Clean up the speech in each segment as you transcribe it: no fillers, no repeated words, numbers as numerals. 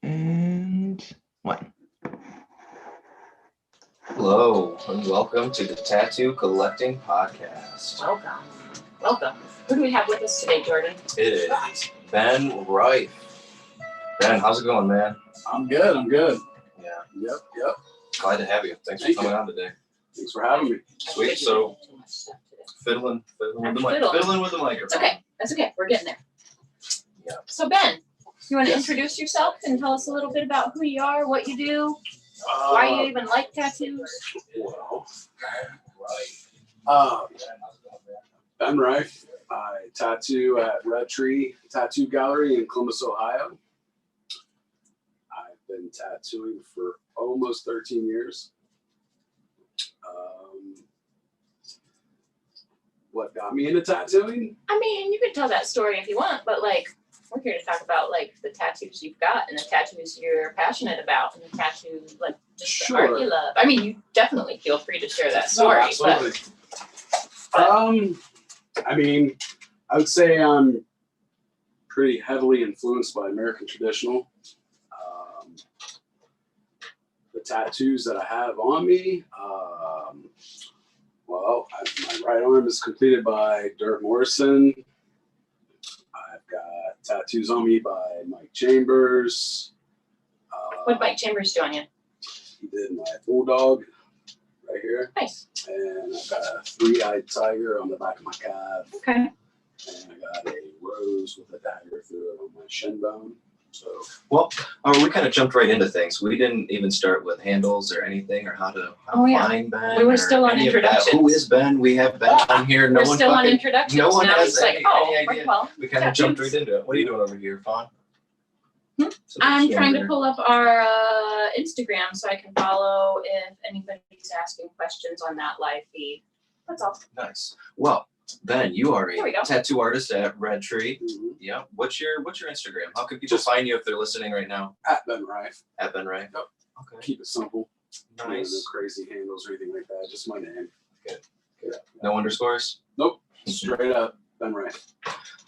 And one. Hello, and welcome to the Tattoo Collecting Podcast. Welcome. Welcome. Who do we have with us today, Jordan? It is Ben Riffe. Ben, how's it going, man? I'm good. Yeah, Yep. glad to have you. Thanks for coming on today. Thanks for having me. Sweet. So, fiddling with the microphone. It's okay. That's okay. We're getting there. Yeah. So, Ben, you want to introduce yourself and tell us a little bit about who you are, what you do, why you even like tattoos? Ben Riffe. I tattoo at Red Tree Tattoo Gallery in Columbus, Ohio. I've been tattooing for almost 13 years. What got me into tattooing? I mean, you could tell that story if you want, but we're here to talk about the tattoos you've got and the tattoos you're passionate about and the tattoos just the art you love. I mean, you definitely feel free to share that story. No, absolutely. I mean, I would say I'm pretty heavily influenced by American traditional. The tattoos that I have on me, my right arm is completed by Dirk Morrison. I've got tattoos on me by Mike Chambers. What Mike Chambers do on you? He did my bulldog right here. Nice. And I've got a three-eyed tiger on the back of my calf. Okay. And I got a rose with a dagger through it on my shin bone. So, Well, we kind of jumped right into things. We didn't even start with handles or anything or how to find Ben. We were still on any of that. introductions. Who is Ben? We have Ben on here. We're still on introductions. no one now has it's any idea. well, We kind of jumped right into it. What are you doing over here, Fawn? I'm trying to pull up our Instagram so I can follow if anybody's asking questions on that live feed. That's all. Nice. Well, Ben, you are Here we go. a tattoo artist at Red Tree. mm-hmm. Yeah. What's your Instagram? How can people find you if they're listening right now? At Ben Riffe. At Ben Riffe. Yep. Okay. Keep it simple. Nice. No crazy handles or anything like that. Just my name. Good. Yeah. No underscores? Nope. Straight up Ben Riffe.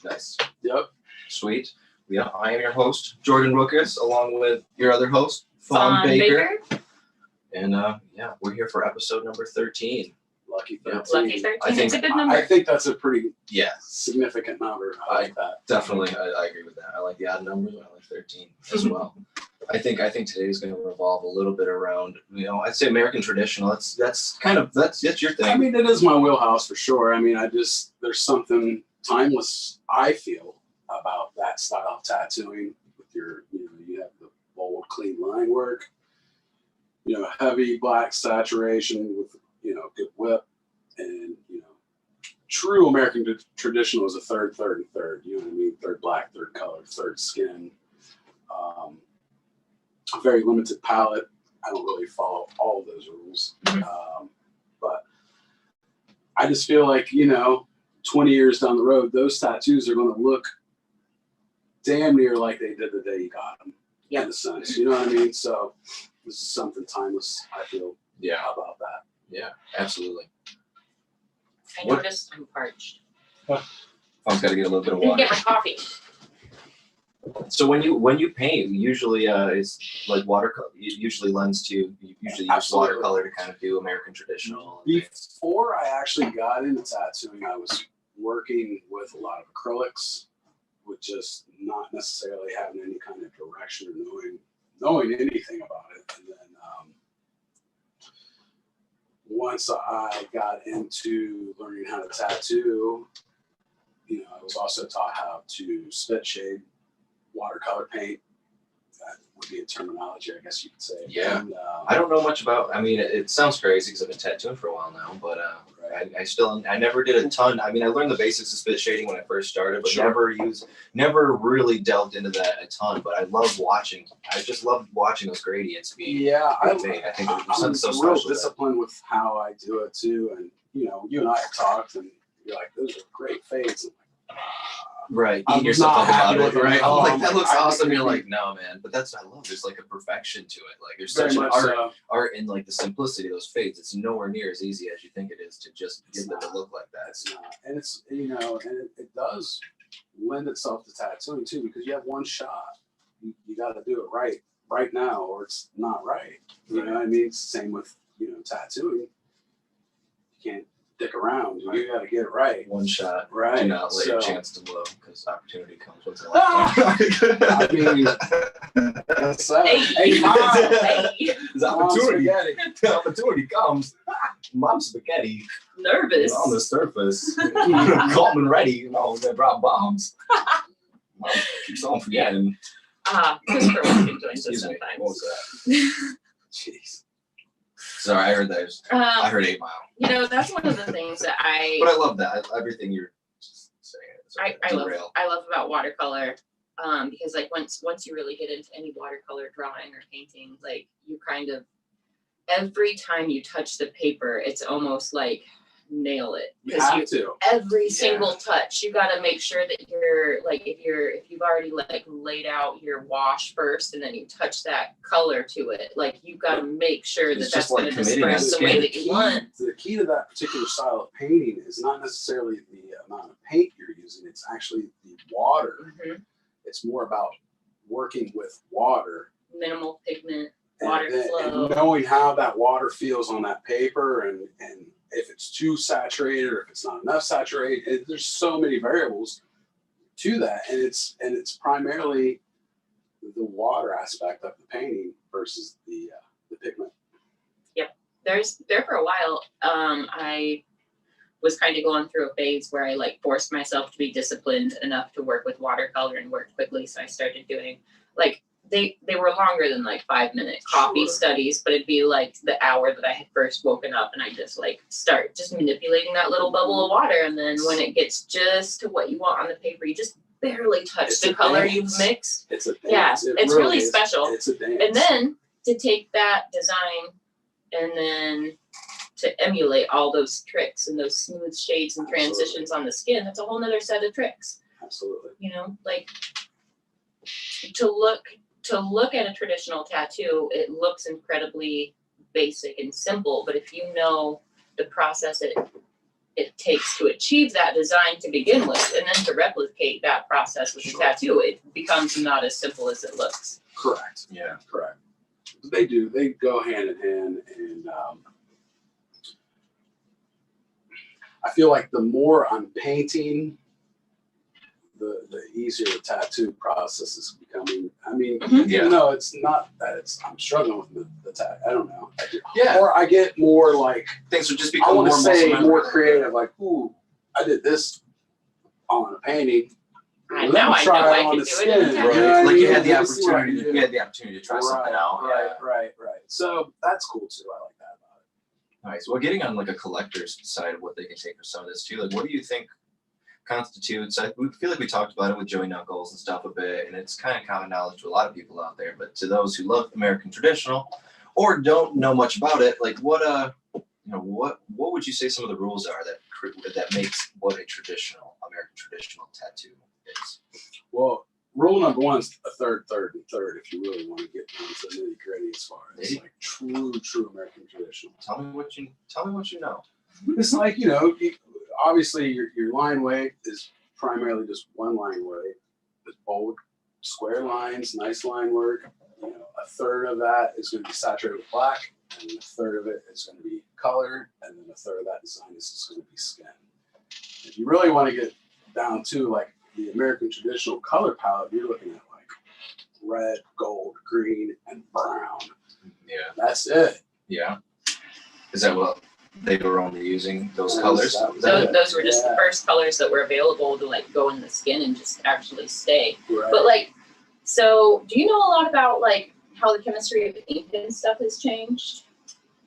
Nice. Yep. Sweet. Yeah, I am your host, Jordan Rookus, along with your other host, Fawn Baker. And we're here for episode number 13. Lucky 13. Lucky 13. I think- It's a good number. I think that's a pretty Yeah, significant number. I like that. definitely. I agree with that. I like the odd numbers. I like 13 as well. I think today's going to revolve a little bit around, I'd say American traditional. That's your thing. I mean, it is my wheelhouse for sure. I mean, there's something timeless, I feel, about that style of tattooing with your, you have the bold, clean line work, heavy black saturation with, good whip, and, true American traditional is a third, and third, you know what I mean? Third black, third color, third skin. A very limited palette. I don't really follow all of those rules. But I just feel like, 20 years down the road, those tattoos are going to look damn near like they did the day you got them. Yeah. In a sense, you know what I mean? So this is something timeless, I feel, about that. Yeah, absolutely. I noticed I'm parched. Fawn's got to get a little bit of Didn't water. get my coffee. So when you paint, usually it's like watercolor. You usually use Absolutely. watercolor to kind of do American traditional. Before I actually got into tattooing, I was working with a lot of acrylics, with just not necessarily having any kind of direction or knowing anything about it. And then once I got into learning how to tattoo, I was also taught how to spit shade, watercolor paint. That would be a terminology, I guess you could say. Yeah. And, I don't know much about. I mean, it sounds crazy because I've been tattooing for a while now, but I never did a ton. I mean, I learned the basics of spit shading when I first started, but never really delved into that a ton. But I love watching. I just love watching those gradients be. Yeah, I think there's something so I'm special. real disciplined with how I do it too, and you and I have talked, and you're like, those are great fades. Right, I'm eating yourself not up about happy it, with them. right? Oh, like that looks I awesome. think You're we- like, no, man. But that's what I love. There's like a perfection to it. Like there's Very such an much art in like the simplicity of those fades. It's nowhere near as easy as you think it is to just get them to look like that. It's not, and and it does lend itself to tattooing too, because you have one shot. you got to do it right now, or it's not right. You know what I mean? It's the same with, tattooing. You can't dick around. You got to get it right. One shot. Right. Do not let your chance to blow, because opportunity comes once in a lifetime. I mean, that's Hey, Mom, hey. This opportunity comes. Mom's spaghetti Nervous. on the surface. Calm and ready. They brought bombs. Mom keeps on forgetting. Christopher was enjoying this Excuse me. sometimes. What was that? Jeez. Sorry, I heard that. I heard 8 Mile. That's one of the things that But I love that. Everything you're just saying. I love about watercolor, because like once you really get into any watercolor drawing or painting, like you kind of, every time you touch the paper, it's almost like nail it. You have to. Every single touch, you got to make sure that you're like, if you've already like laid out your wash first and then you touch that color to it, like you got to make sure that that's going to disperse the way that you want. The key to that particular style of painting is not necessarily the amount of paint you're using, it's actually the water. Mm-hmm. It's more about working with water. Minimal pigment, water flow. And knowing how that water feels on that paper, and if it's too saturated or if it's not enough saturated. There's so many variables to that, and it's primarily the water aspect of the painting versus the pigment. Yep. There for a while, I was kind of going through a phase where I like forced myself to be disciplined enough to work with watercolor and work quickly. So I started doing like, they were longer than like 5-minute coffee studies, but it'd be like the hour that I had first woken up, and I just like start just manipulating that little bubble of water. And then when it gets just to what you want on the paper, you just barely touch the color you've mixed. It's a dance. Yeah, it's really special. It's a dance. And then to take that design and then to emulate all those tricks and those smooth shades and transitions on the skin, that's a whole nother set of tricks. Absolutely. Like to look at a traditional tattoo, it looks incredibly basic and simple, but if you know the process it takes to achieve that design to begin with, and then to replicate that process with the tattoo, it becomes not as simple as it looks. Correct. Yeah. Correct. They do. They go hand in hand, and I feel like the more I'm painting, the easier the tattoo process is becoming. I mean, even though it's not that I'm struggling with the tattoo. I don't know. Or I get more like, things would just I become want to more say muscle more memory. creative. Like, ooh, I did this on a painting. I Let know me I try know it I on can the do it in skin. a Right. tattoo. You know what I Like you mean? had the Let me see what I opportunity. can do. You had the opportunity to try something out. Right. So that's cool too. I like that about it. Nice. Well, getting on like a collector's side of what they can take for some of this too. Like, what do you think constitutes? We feel like we talked about it with Joey Knuckles and stuff a bit, and it's kind of common knowledge to a lot of people out there. But to those who love American traditional or don't know much about it, like what would you say some of the rules are that makes what a traditional American traditional tattoo is? Well, rule number one is a third, and third. If you really want to get down to the nitty gritty, as far as like true American traditional. Tell me what you know. It's like, obviously your line weight is primarily just one line weight. It's bold, square lines, nice line work. A third of that is going to be saturated with black, and then a third of it is going to be color, and then a third of that design is just going to be skin. If you really want to get down to like the American traditional color palette, you're looking at like red, gold, green, and brown. Yeah. That's it. Yeah. Is that what they were only using those colors? Those were just the first colors that were available to like go in the skin and just actually stay. Right. But like, so do you know a lot about like how the chemistry of ink and stuff has changed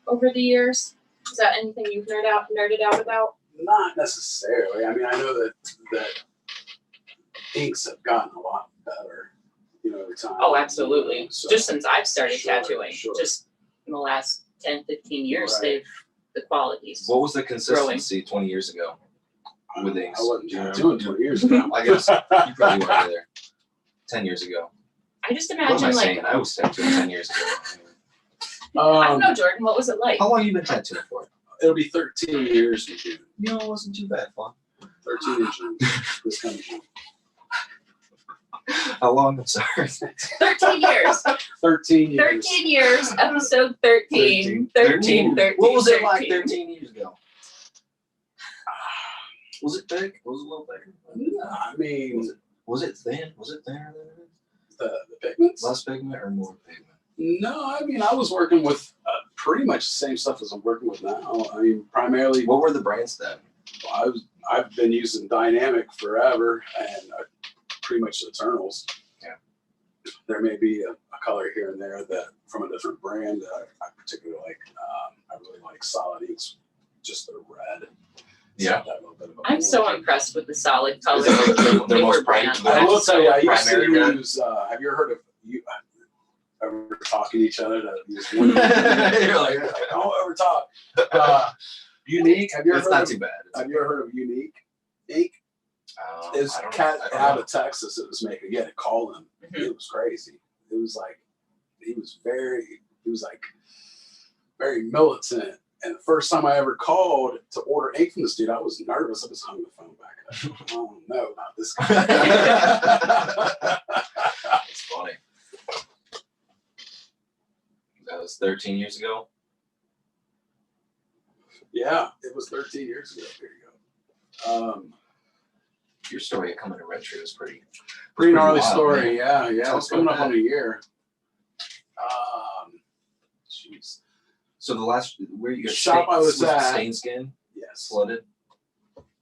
over the years? Is that anything you've nerded out about? Not necessarily. I mean, I know that inks have gotten a lot better, over time. Oh, absolutely. So, just since I've started Sure. just in the last 10, 15 years, the qualities. What was the consistency 20 years ago with inks? I wasn't doing 20 years ago. I guess you probably weren't either. 10 years ago. I just What am I imagine saying? I was tattooing 10 years ago. I don't know, Jordan, what was it like? How long have you been tattooing for? It'll be 13 years in June. It wasn't too bad, fun. 13 in June. This coming June. How long? I'm sorry. 13 years. 13 years. 13 years, episode 13. 13. What was it like 13. 13 years ago? Was it thick? Was it a little thicker? I mean, Was it thin? Was it thinner than it is? the pigments? Less pigment or more pigment? No, I mean, I was working with pretty much the same stuff as I'm working with now. I mean, primarily, What were the brands then? I've been using Dynamic forever and pretty much Eternals. Yeah. There may be a color here and there that from a different brand that I particularly like. I really like Solid Inks, just the red. Yeah. That little bit of a I'm so impressed with the solid colors. They're Newer most brand. I will tell you, I used to primary red. use. Have you ever heard of you? Ever talking to each other to use one? You're like, Don't ever talk. Unique. Have you ever it's heard not of, too bad. Have you ever heard of Unique Ink? It's I a don't cat know. I don't out know. of Texas that was making. Yeah, to call him. Mhm. It was crazy. It was like he was like very militant. And the first time I ever called to order ink from this dude, I was nervous. I just hung the phone back up. Oh no, not this guy. It's funny. That was 13 years ago. Yeah, it was 13 years ago. There you go. Your story of coming to Red Tree was pretty Gnarly wild, story. man. Yeah. Tell It's us coming about up on a year. Jeez. So the last where you got Shop I was it at- stain skin Yes. flooded.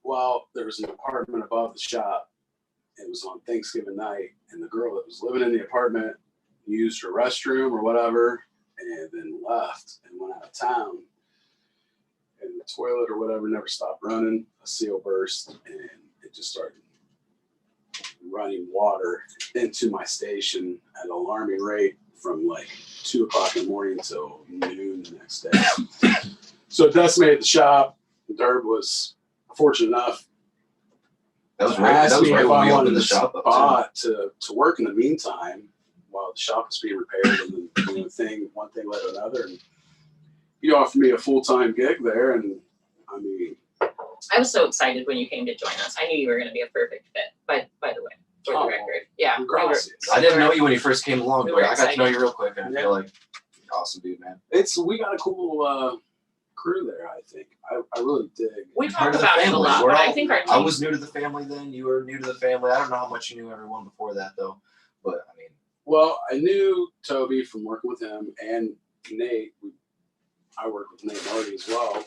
Well, there was an apartment above the shop. It was on Thanksgiving night, and the girl that was living in the apartment used her restroom or whatever, and then left and went out of town. And the toilet or whatever never stopped running. A seal burst, and it just started running water into my station at an alarming rate from like 2 o'clock in the morning until noon the next day. So it decimated the shop. Derb was fortunate enough That was to right. ask That was me right if when I we wanted opened the the shop up. spot to work in the meantime while the shop was being repaired, and then one thing led to another, and he offered me a full-time gig there, and I mean, I was so excited when you came to join us. I knew you were going to be a perfect fit. By the way, for the Oh, record, yeah. we were- gracias. I didn't know you when you first came along, We but were I got to know excited. you real quick, and I Yeah. feel like you're awesome, dude, man. we got a cool crew there. I think I really dig. We Part talk of the about it a family. lot, We're but I all- think our team. I was new to the family then. You were new to the family. I don't know how much you knew everyone before that, though. But I mean, Well, I knew Toby from working with him, and Nate. I worked with Nate Marty as well.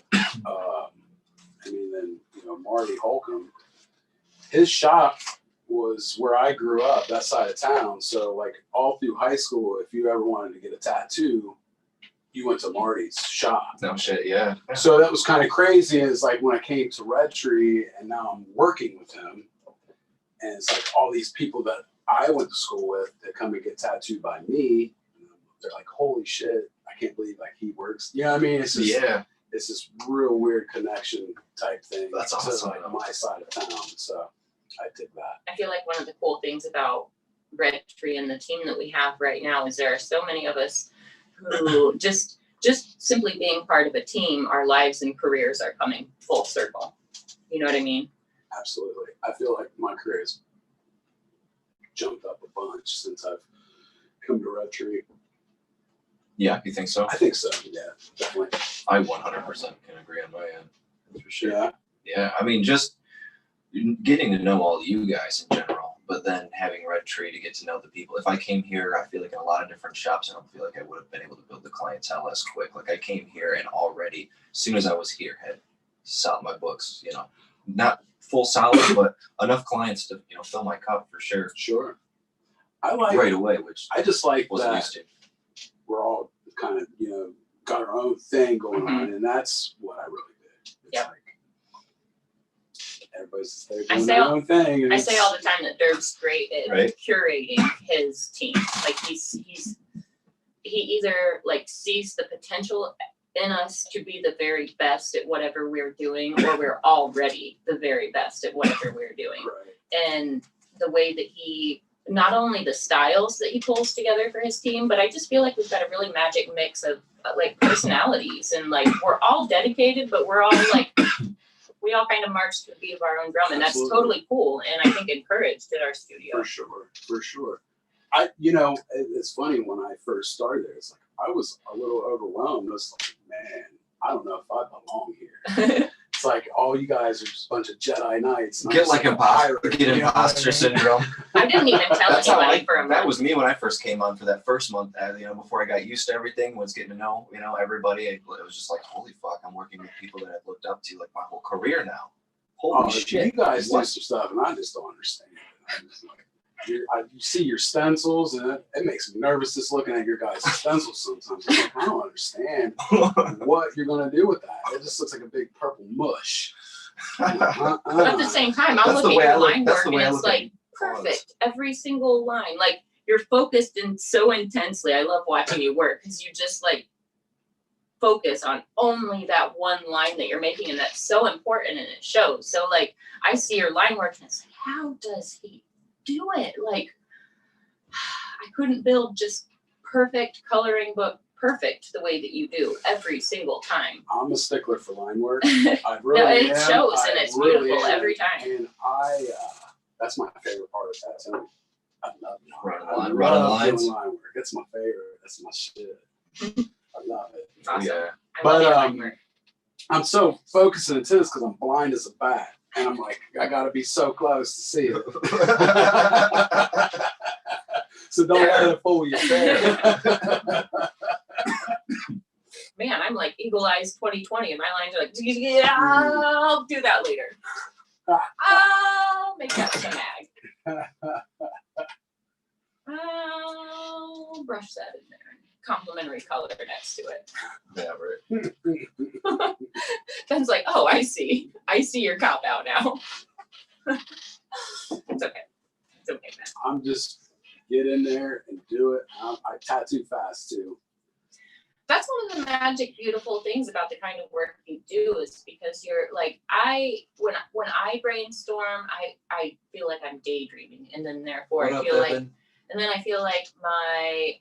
I mean, then Marty Holcomb. His shop was where I grew up, that side of town. So like all through high school, if you ever wanted to get a tattoo, you went to Marty's shop. no shit, yeah. So that was kind of crazy. Is like when I came to Red Tree, and now I'm working with him, and it's like all these people that I went to school with that come and get tattooed by me. They're like, holy shit, I can't believe like he works. You know what I mean? It's just, Yeah. it's this real weird connection type thing. That's to awesome. like my side of town. So I dig that. I feel like one of the cool things about Red Tree and the team that we have right now is there are so many of us who just simply being part of a team, our lives and careers are coming full circle. You know what I mean? Absolutely. I feel like my career has jumped up a bunch since I've come to Red Tree. Yeah, you think so? I think so. Yeah, definitely. I 100% can agree on my end. That's for sure. Yeah. Yeah, I mean, just getting to know all you guys in general, but then having Red Tree to get to know the people. If I came here, I feel like in a lot of different shops, I don't feel like I would have been able to build the clientele as quick. Like I came here and already, as soon as I was here, had sold my books, not full solid, but enough clients to, fill my cup for sure. Sure. I like. Right away, which I just like wasn't that used to. we're all kind of got our own thing going Mhm. on, and that's what I really dig. It's Yep. like everybody's there I doing say their all- own thing. And I say all the time that Derb's great at Right. curating his team. Like he either like sees the potential in us to be the very best at whatever we're doing, or we're already the very best at whatever we're doing. Right. And the way that he, not only the styles that he pulls together for his team, but I just feel like we've got a really magic mix of like personalities, and like we're all dedicated, but we're all we all kind of march to the beat of our own drum, and that's Absolutely. totally cool, and I think encouraged at our studio. For sure. It's funny when I first started there, it's like I was a little overwhelmed. I was like, man, I don't know if I belong here. It's like all you guys are just a bunch of Jedi Knights. And I'm Get just like imposter syndrome. I didn't even tell That's how anybody for a month. that was me when I first came on for that first month. Before I got used to everything, was getting to know, everybody. It was just like, holy fuck, I'm working with people that I've looked up to like my whole career now. Holy shit! You guys do What? some stuff, and I just don't understand it. I'm just like, you see your stencils, and it makes me nervous just looking at your guys' stencils sometimes. I'm like, I don't understand what you're gonna do with that. It just looks like a big purple mush. But at the same time, I'll look at your line work, and it's like perfect. Every single line, like you're focused and so intensely. I love watching you work because you just like focus on only that one line that you're making, and that's so important, and it shows. So like I see your line work, and it's like, how does he do it? Like I couldn't build just perfect coloring book perfect the way that you do every single time. I'm a stickler for line work. It I really am. shows, and I it's really beautiful am. every time. And that's my favorite part of tattooing. I love Running lines. doing line work. It's my favorite. That's my shit. I love it. Awesome. Yeah. I love But, your line work. I'm so focused and intense because I'm blind as a bat. And I'm like, I gotta be so close to see it. So don't let it fool you. Man, I'm like Eagle Eyes 2020, and my lines are like, yeah, I'll do that later. I'll make that snag. I'll brush that in there. Complimentary color next to it. Yeah, right. Ben's like, oh, I see your cop out now. It's okay. It's okay, man. I'm just get in there and do it. I tattoo fast too. That's one of the magic, beautiful things about the kind of work you do is because you're like, when I brainstorm, I feel like I'm daydreaming, and then therefore I feel like my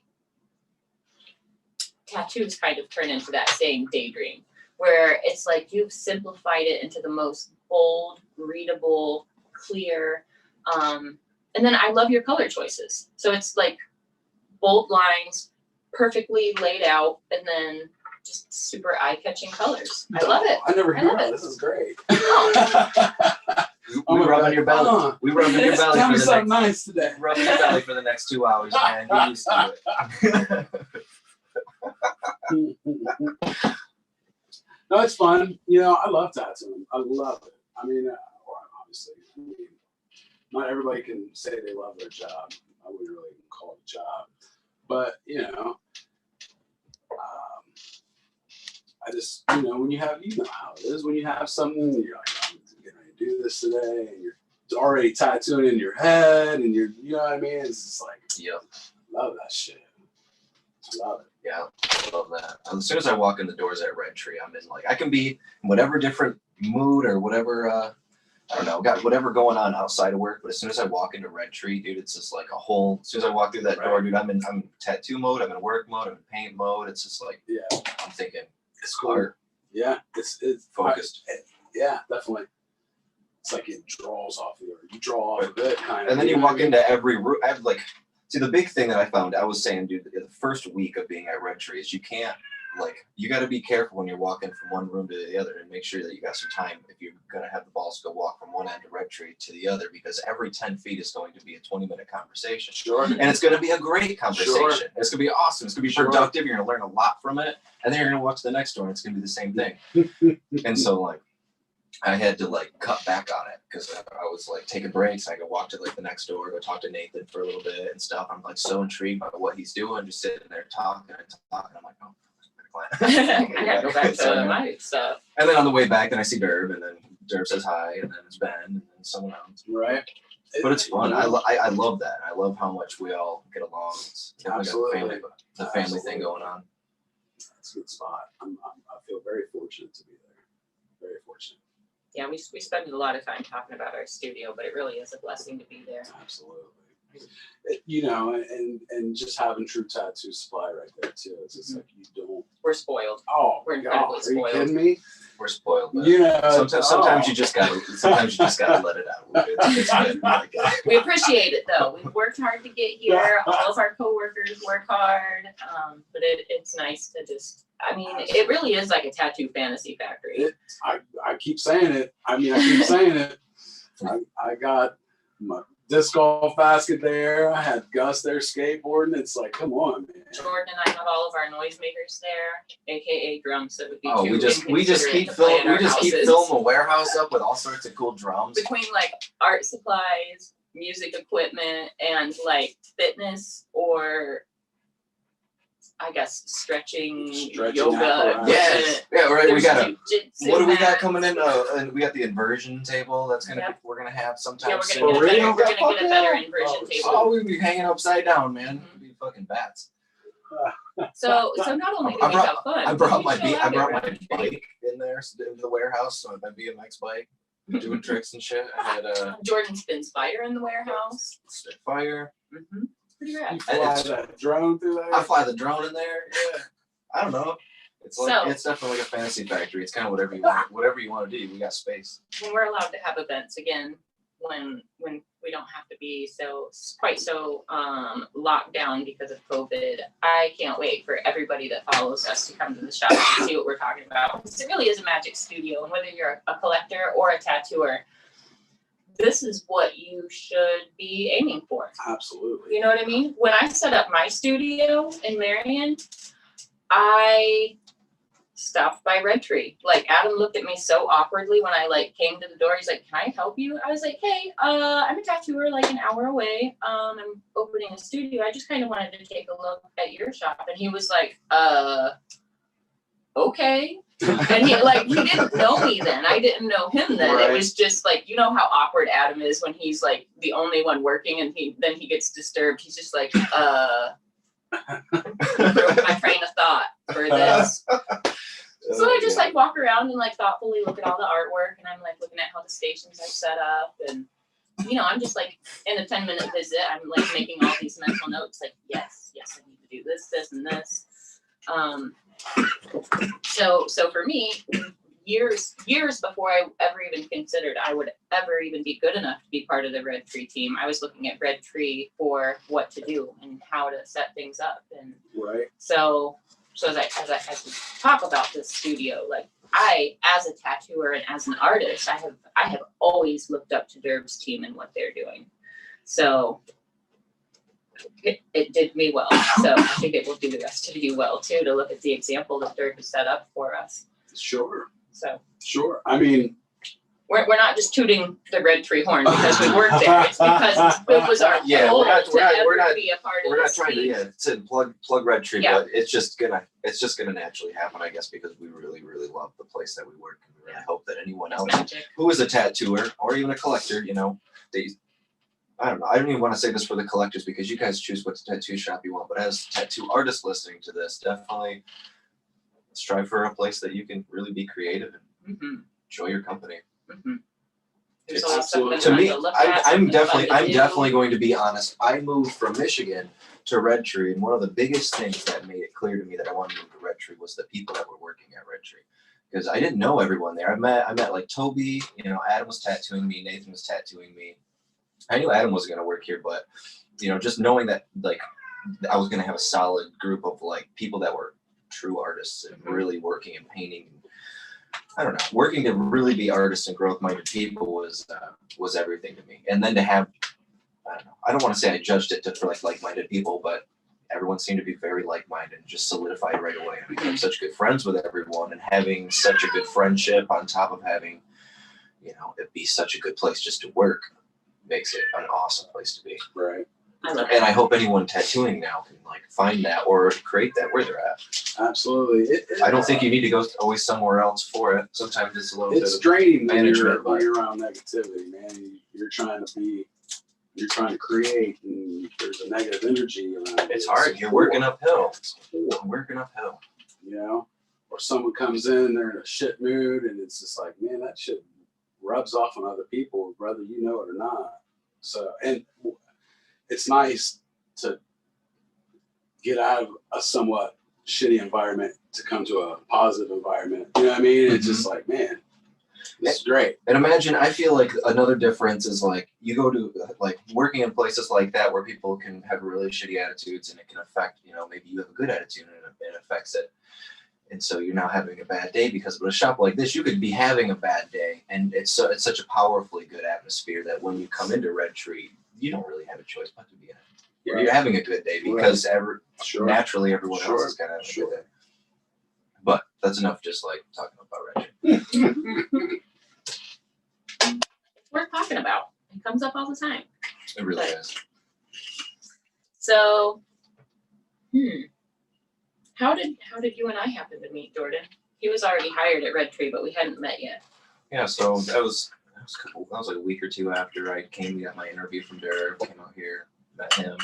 tattoos kind of turn into that same daydream, where it's like you've simplified it into the most bold, readable, clear, and then I love your color choices. So it's like bold lines, perfectly laid out, and then just super eye-catching colors. I love it. I never I hear love that. it. This is great. We rub on your belly. We rub on your belly Tell me for the something next. nice today. Rub on your belly for the next 2 hours, man. Get used to it. No, it's fun. I love tattooing. I love it. I mean, obviously, not everybody can say they love their job. I wouldn't really even call it a job. But, I just, when you have, how it is. When you have something, you're like, I'm getting ready to do this today, and you're already tattooing in your head, and you know what I mean? It's just like, Yep. love that shit. I love it. Yeah, I love that. As soon as I walk in the doors at Red Tree, I'm in I can be in whatever different mood or whatever, I don't know, got whatever going on outside of work. But as soon as I walk into Red Tree, dude, it's just like as soon as I walk through that door, dude, I'm in tattoo mode, I'm in work mode, I'm in paint mode. It's just like, I'm thinking, it's hard. Yeah, it's Focused. Yeah, definitely. It's like it draws off you, or you draw off of it, kind of. And then you walk into every room. See, the big thing that I found, I was saying, dude, the first week of being at Red Tree is you can't, you got to be careful when you're walking from one room to the other and make sure that you got some time if you're going to have the balls to go walk from one end of Red Tree to the other, because every 10 feet is going to be a 20-minute conversation. Sure. And it's going to be a great conversation. Sure. It's going to be awesome. It's going to be productive. You're going to learn a lot from it. And then you're going to walk to the next door and it's going to be the same thing. And so, I had to cut back on it because I was taking breaks. I could walk to the next door, go talk to Nathan for a little bit and stuff. I'm so intrigued by what he's doing, just sitting there talking. I'm like, oh, I gotta go back to my stuff. And then on the way back, then I see Derb, and then Derb says hi, and then it's Ben, and then someone else. Right. But it's fun. I love that. I love how much we all get along. It's Absolutely. The family thing going on. That's a good spot. I feel very fortunate to be there. Very fortunate. Yeah, we spend a lot of time talking about our studio, but it really is a blessing to be there. Absolutely. You know, and just having true tattoo supply right there too. It's just like you don't. We're spoiled. Oh, We're God, incredibly are you spoiled. kidding me? We're spoiled. But You know, sometimes you just gotta let it out. It's good. Like, We appreciate it though. We've worked hard to get here. All of our coworkers work hard. But it's nice to just, I mean, it really is like a tattoo fantasy factory. I keep saying it. I mean, I keep saying it. I got my disc golf basket there. I had Gus there skateboarding. It's like, come on, man. Jordan and I have all of our noisemakers there, aka drums that would be oh, too we just keep inconsiderate to play in filling our houses. a warehouse up with all sorts of cool drums. Between like art supplies, music equipment, and like fitness or I guess stretching yoga. apparatus. Yes. Yeah, right. We There's got jujitsu what do we got mats. coming in? And we got the inversion table. That's gonna Yep. We're gonna have sometime Yeah, soon. we're gonna get a Fuck better yeah. inversion table. Oh, we'd be hanging upside down, man. Mhm. We'd be fucking bats. So not only do I we brought- have fun, I brought we my chill out my around. bike in there into the warehouse, so my BMX bike, doing tricks and shit. I had a Jordan spins fire in the warehouse. Spitfire. Mm-hmm. Pretty rad. You fly that drone through there. I fly the drone in there. Yeah. I don't know. It's like So- it's definitely like a fantasy factory. It's kind of whatever you want. Whatever you want to do, we got space. When we're allowed to have events again, when we don't have to be quite so locked down because of COVID, I can't wait for everybody that follows us to come to the shop and see what we're talking about. Because it really is a magic studio, and whether you're a collector or a tattooer, this is what you should be aiming for. Absolutely. You know what I mean? When I set up my studio in Marion, I stopped by Red Tree. Like Adam looked at me so awkwardly when I like came to the door. He's like, "Can I help you?" I was like, "Hey, I'm a tattooer like an hour away. I'm opening a studio. I just kind of wanted to take a look at your shop." And he was like, okay. And he didn't know me then. I didn't know him then. Right. It was just like, you know how awkward Adam is when he's like the only one working and he gets disturbed. He's just like, my train of thought for this. So I just like walk around and like thoughtfully look at all the artwork, and I'm like looking at how the stations are set up, and you know, I'm just like in a 10-minute visit, I'm like making all these mental notes, like yes, I need to do this, and this. So for me, years before I ever even considered I would ever even be good enough to be part of the Red Tree team, I was looking at Red Tree for what to do and how to set things up, and Right. so as I talk about this studio, like I, as a tattooer and as an artist, I have always looked up to Derb's team and what they're doing. So it did me well. So I think it will do the rest of you well too, to look at the example that Derb has set up for us. Sure. So Sure. I mean, we're not just tooting the Red Tree horn because we work there. It's because it was our Yeah, goal we're not- to we're ever not- be a part of We're not this trying team. to plug Red Tree, Yeah. but it's just gonna naturally happen, I guess, because we really love the place that we work, and we really hope that anyone It's else magic. who is a tattooer or even a collector, you know, I don't know. I don't even want to say this for the collectors because you guys choose what tattoo shop you want, but as tattoo artists listening to this, definitely strive for a place that you can really be creative and Mhm, enjoy your company. mhm. There's It's a lot of stuff absolutely- that's To fun me, to look I'm at, something fun to I'm do. definitely going to be honest. I moved from Michigan to Red Tree, and one of the biggest things that made it clear to me that I wanted to move to Red Tree was the people that were working at Red Tree, because I didn't know everyone there. I met like Toby, you know, Adam was tattooing me, Nathan was tattooing me. I knew Adam wasn't going to work here, but you know, just knowing that like I was going to have a solid group of like people that were true artists and really working and painting. I don't know, working to really be artists and growth-minded people was everything to me. And then to have, I don't know, I don't want to say I judged it for like-minded people, but everyone seemed to be very like-minded and just solidified right away. And I became such good friends with everyone, and having such a good friendship on top of having, you know, it be such a good place just to work makes it an awesome place to be. right. I love And it. I hope anyone tattooing now can like find that or create that where they're at. Absolutely. I don't think you need to go always somewhere else for it. Sometimes it's a little It's bit of draining when management, when but- you're around negativity, man. You're trying to create, and there's a negative energy around it. it's hard. You're working uphill. You're working uphill. You know, or someone comes in, they're in a shit mood, and it's just like, man, that shit rubs off on other people, whether you know it or not. So, and it's nice to get out of a somewhat shitty environment to come to a positive environment. You know what I mean? It's just like, man, this is great. And imagine, I feel like another difference is like you go to like working in places like that where people can have really shitty attitudes and it can affect, you know, maybe you have a good attitude and it affects it. And so you're now having a bad day because of a shop like this. You could be having a bad day, and it's such a powerfully good atmosphere that when you come into Red Tree, you don't really have a choice but to be in it. You're having a good day because naturally everyone else is kind of having a good day. But that's enough just like talking about Red Tree. It's worth talking about. It comes up all the time. It really is. So, How did you and I happen to meet, Jordan? He was already hired at Red Tree, but we hadn't met yet. Yeah, so that was like a week or two after I got my interview from Derek, came out here, met him,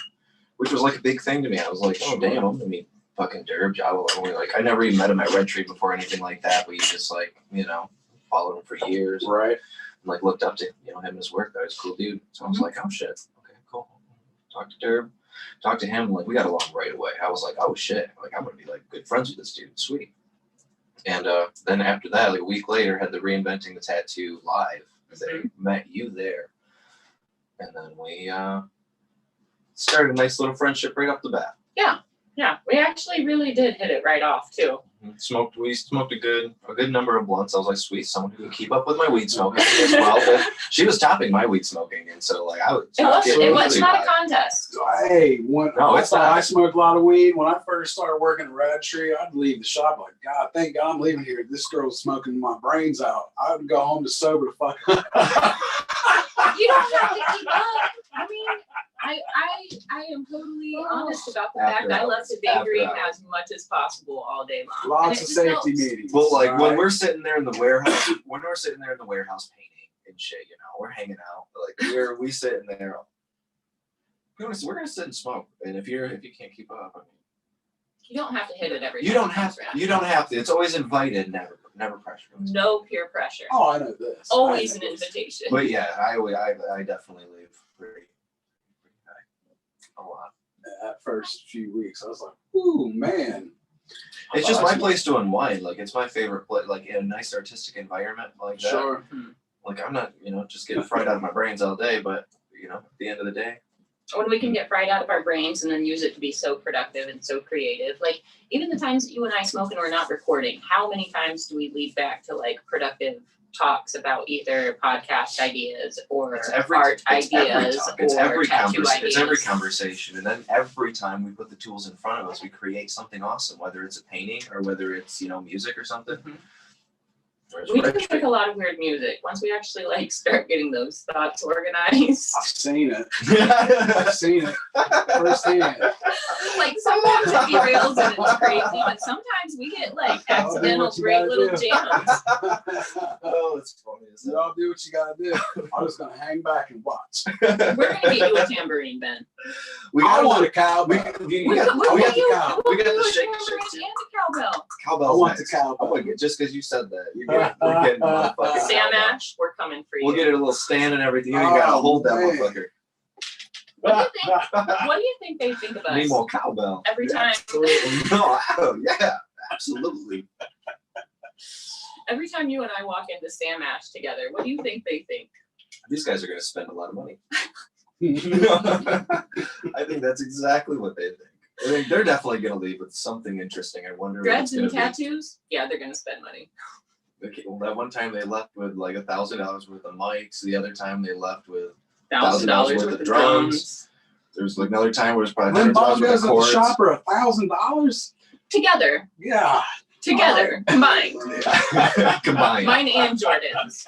which was like a big thing to me. I was like, oh damn, I'm gonna meet fucking Derek. I never even met him at Red Tree before or anything like that, but you just like, you know, followed him for years. Right. And like looked up to, you know, him and his work. That was a cool dude. So I was like, oh shit, okay, cool. Talked to Derek. Talked to him, like we got along right away. I was like, oh shit, like I'm gonna be like good friends with this dude, sweet. And then after that, like a week later, had the Reinventing the Tattoo live. They met you there, and then we started a nice little friendship right off the bat. Yeah, we actually really did hit it right off too. We smoked a good number of blunts. I was like, sweet, someone who can keep up with my weed smoking as well. But she was topping my weed smoking, and so like I was. It was not a contest. Hey, I smoked a lot of weed. When I first started working at Red Tree, I'd leave the shop like, God, thank God I'm leaving here. This girl's smoking my brains out. I would go home to sober the fuck up. You don't have to keep up. I mean, I am totally honest about the fact I love to daydream as much as possible all day long. Lots of safety meetings. Well, like when we're sitting there in the warehouse, painting and shit, you know, we're hanging out. Like we sitting there. We're gonna sit and smoke, and if you can't keep up, I mean, you don't have to hit it every. You don't have to. It's always invited, never pressure. No peer pressure. Oh, I know this. Always an invitation. But yeah, I definitely leave pretty high. A lot. That first few weeks, I was like, ooh, man. It's just my place to unwind. Like, it's my favorite place, like in a nice artistic environment like that. Sure. Like, I'm not, just getting fried out of my brains all day, but, at the end of the day. When we can get fried out of our brains and then use it to be so productive and so creative. Like, even the times that you and I smoke and we're not recording, how many times do we lead back to, like, productive talks about either podcast ideas or art ideas or tattoo ideas? It's every conversation. And then every time we put the tools in front of us, we create something awesome, whether it's a painting or whether it's, music or something. Mm-hmm. We do make a lot of weird music. Once we actually start getting those thoughts organized. I've seen it. Firsthand. Sometimes it derails and it's crazy, but sometimes we get accidental great little jams. Oh, it's funny. Y'all do what you gotta do. I'm just gonna hang back and watch. We're gonna get you a tambourine, Ben. I want a cowbell. We got the shake and a cowbell. Cowbell. I want the cowbell. Just because you said that, we're getting a fucking Sam Ash, we're coming for you. We'll get it a little stand and everything. You gotta hold that motherfucker. What do you think they think of us? Need more cowbell. Every time. Absolutely. No, yeah, absolutely. Every time you and I walk into Sam Ash together, what do you think they think? These guys are going to spend a lot of money. I think that's exactly what they think. I think they're definitely going to leave with something interesting. I wonder. Dreads and tattoos? Yeah, they're going to spend money. Okay, well, that one time they left with $1,000 worth of mics. The other time they left with $1,000 worth of drums. There's another time where it's probably $100 $100 worth of cords. at the shop are $1,000 together. Yeah. Combined. Combined. Mine and Jordan's.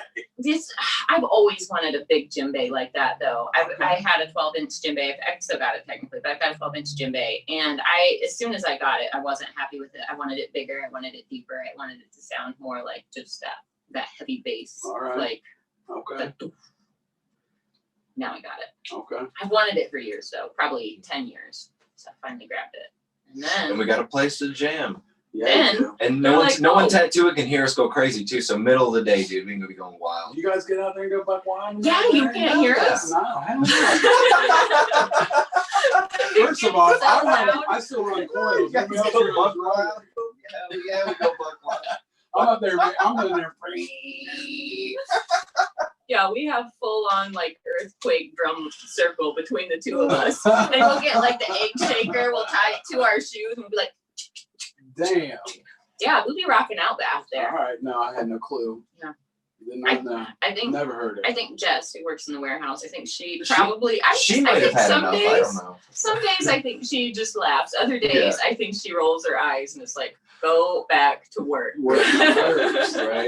I've always wanted a big djembe like that, though. I had a 12-inch djembe. I still got it technically, but I've got a 12-inch djembe. And as soon as I got it, I wasn't happy with it. I wanted it bigger. I wanted it deeper. I wanted it to sound more like just that heavy bass. All right. Okay. Now I got it. Okay. I've wanted it for years, though. Probably 10 years. So I finally grabbed it. And we got a place to jam. Yeah, Then- you do. And They're no like, one "Oh." tattooing can hear us go crazy too. So middle of the day, dude, we can be going wild. You guys get out there and go buck wild? Yeah, you can't hear us. No, hell no. First of all, So loud. I still run coils. You guys Everybody else go runs buck road. wild. Yeah, we go buck wild. I'm up there, man. I'm in there. Yeah, we have full on like earthquake drum circle between the two of us. And we'll get like the egg shaker, we'll tie it to our shoes and we'll be like, Damn. yeah, we'll be rocking out back All there. right. No, I had no clue. Yeah. Did not know. I think Never heard it. I think Jess, who works in the warehouse, I think she She- probably She I might have think had some enough. I days don't know. some days I think she just laughs. Other days I think she rolls her eyes and is like, go back to work. Right,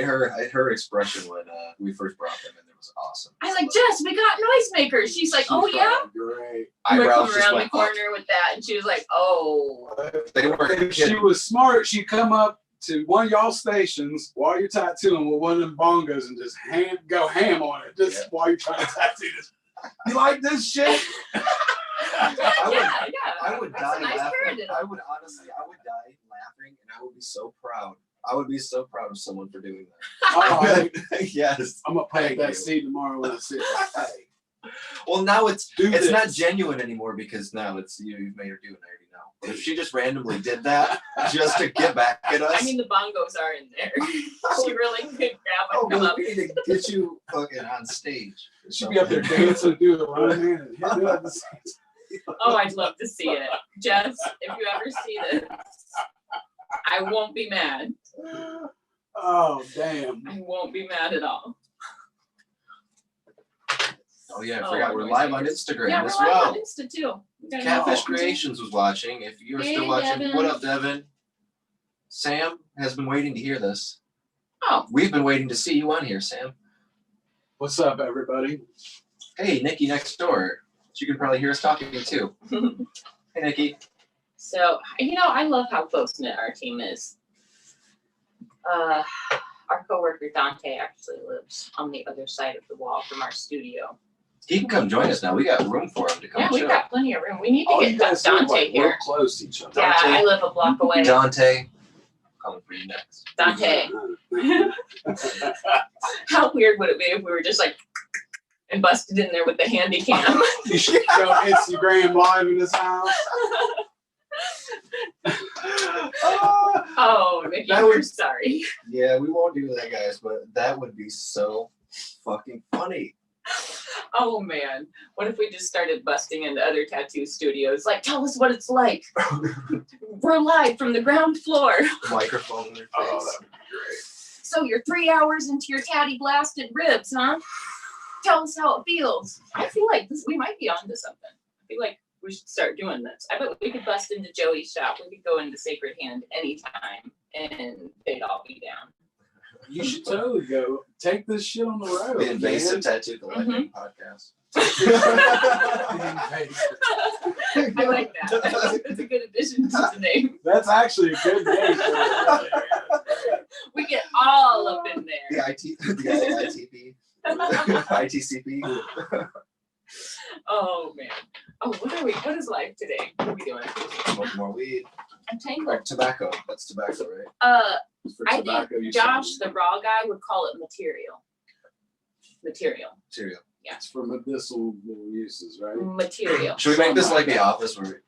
her expression when we first brought them in there was awesome. I was like, Jess, we got noisemakers. She's like, oh yeah? Great. And we're Eyebrows coming just around the went up. corner with that and she was like, oh. They weren't If she kidding. was smart, she'd come up to one of y'all stations while you're tattooing with one of them bongos and just go ham on it just while you're trying to tattoo this. You like this shit? I would That's die a nice laughing. parody. I would die laughing, and I would be so proud. I would be so proud of someone for doing that. Oh, Yes. I'm gonna plant Thank that you. seed tomorrow when I see it. Hey, Well, now it's do this. not genuine anymore because now it's you've made her do it. I already know. But if she just randomly did that just to get back at us, I mean, the bongos are in there. She really could grab oh, and come well, up. we need to get you fucking on stage. She'd be up there dancing and doing the run, man, and hitting it at the same time. Oh, I'd love to see it. Jess, if you ever see this, I won't be mad. Oh, damn. I won't be mad at all. Oh yeah, I Oh, forgot we're noise live on makers. Instagram Yeah, we're as live well. on Insta too. We got Catfish an Insta. Creations was watching. If you're Hey, still watching, Devin. what up, Devin? Sam has been waiting to hear this. Oh. We've been waiting to see you on here, Sam. What's up, everybody? Hey, Nikki next door. She can probably hear us talking too. Hey, Nikki. So, I love how close-knit our team is. Our coworker Dante actually lives on the other side of the wall from our studio. He can come join us now. We got room for him to come Yeah, we've chill. got plenty of room. We need to All get you guys live Dante like real here. close to each other. Yeah, Dante. I live a block away. Dante, I'm coming for you next. Dante. How weird would it be if we were just like and busted in there with the handy cam? You should go Instagram live in this house. Oh, Nikki, That we're would- sorry. Yeah, we won't do that, guys, but that would be so fucking funny. Oh man, what if we just started busting into other tattoo studios? Like, tell us what it's like. We're live from the ground floor. Microphone in their face. Oh, that would be great. So you're 3 hours into your tatty blasted ribs, huh? Tell us how it feels. I feel like we might be onto something. I feel like we should start doing this. I bet we could bust into Joey's shop. We could go into Sacred Hand anytime and they'd all be down. You should totally go take this shit on the road. The Invasive man. Tattoo Collecting Podcast. I like that. That's a good addition to the name. That's actually a good name for it. We get all up in there. The ITCP. Oh man. Oh, what is life today? What are we doing? Smoke more weed. I'm tangled. Or tobacco. That's tobacco, right? For I tobacco, think you Josh, said the raw guy, would call it material. Material. Cereal. it's for medicinal uses, right? Material. Should we make this like The Office where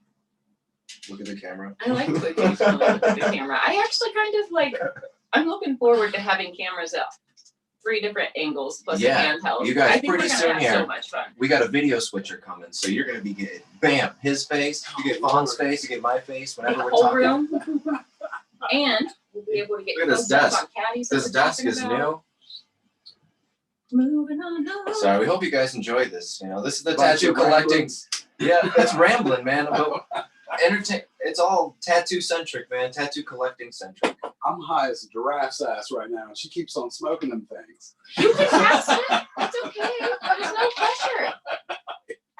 we look at the camera? I like to occasionally look at the camera. I actually kind of like, I'm looking forward to having cameras up. 3 different angles plus Yeah, a handheld. you guys, I think pretty we're soon gonna have here. so much fun. We got a video switcher coming, so you're gonna be getting bam, his face, you get Fawn's face, you get my face Like whenever the we're whole talking. room. And we'll be able to get Look at this close up desk. on caddies that This we're desk talking is about. new. Moving on. Sorry, we hope you guys enjoy this. This is the Bunch tattoo of collecting. ramblings. Yeah, it's rambling, man. But it's all tattoo centric, man. Tattoo collecting centric. I'm high as a giraffe's ass right now, and she keeps on smoking them things. You can pass it. It's okay. There's no pressure.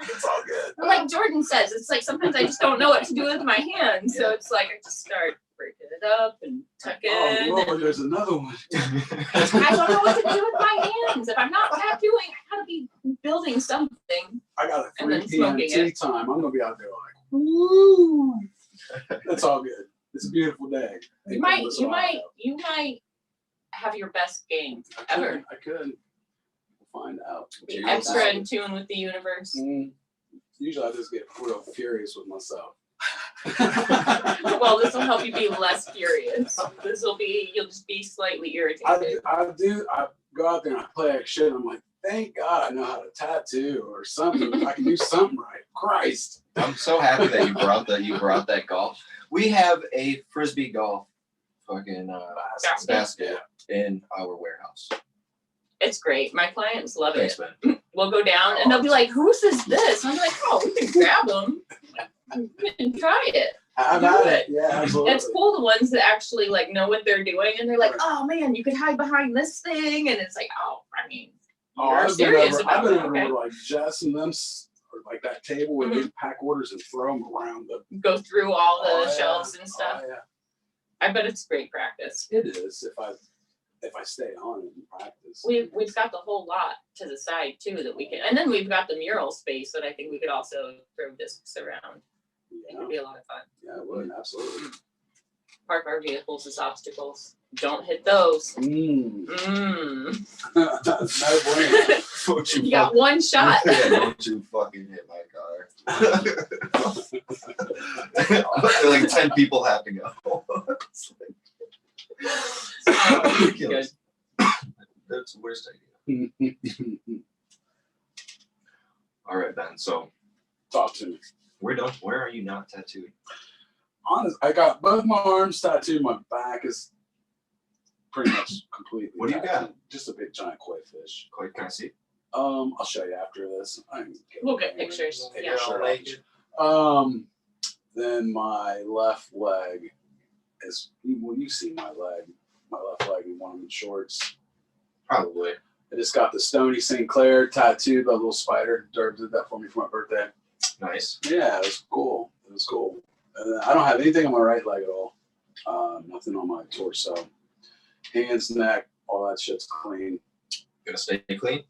It's all good. Like Jordan says, it's like sometimes I just don't know what to do with my hands. So it's like I just start breaking it up and tuck it Oh in. Lord, there's another one. I don't know what to do with my hands. If I'm not tattooing, I gotta be building something. I got a And 3 then p.m. smoking tea it. time. I'm gonna be out there like, woo. That's all good. It's a beautiful day. You might have your best game ever. I could. We'll find out. Be extra in tune with the universe. Usually I just get real furious with myself. Well, this will help you be less furious. You'll just be slightly irritated. I go out there and I play like shit. And I'm like, thank God I know how to tattoo or something. I can do something right. Christ. I'm so happy that you brought that golf. We have a frisbee golf fucking basket in our warehouse. It's great. My clients love Thanks, it. man. We'll go down and they'll be like, "Whose is this?" I'm like, "Oh, we can grab them. We can try it." I've had it. Yeah, absolutely. It's cool the ones that actually like know what they're doing and they're like, "Oh man, you could hide behind this thing," and it's like, "Oh, I mean, you're serious about I've been it." over Okay. like Jess and them, or like that table where they pack orders and throw them around the. Go through all the shelves and stuff. Oh, yeah. I bet it's great practice. It is if I stay on it and practice. We've got the whole lot to the side too that we can, and then we've got the mural space that I think we could also throw discs around. It Yeah, would be a lot of fun. yeah, it would absolutely. Park our vehicles as obstacles. Don't hit those. No brainer. You got one shot. Yeah, don't you fucking hit my car. Like 10 people have to go. Good. That's the worst idea. All right, Ben. So Talk to me. where are you not tattooed? Honest, I got both my arms tattooed. My back is pretty much completely. What do you tattooed. got? Just a big giant koi fish. Quite, can I see? I'll show you after this. We'll get pictures. Take Yeah. a shirt then my left leg is when you see my left leg in one of the shorts. Probably. I just got the Stony St. Clair tattooed by a little spider. Derb did that for me for my birthday. Nice. Yeah, it was cool. And then I don't have anything on my right leg at all. Nothing on my torso. Hands, neck, all that shit's clean. Gonna stay clean?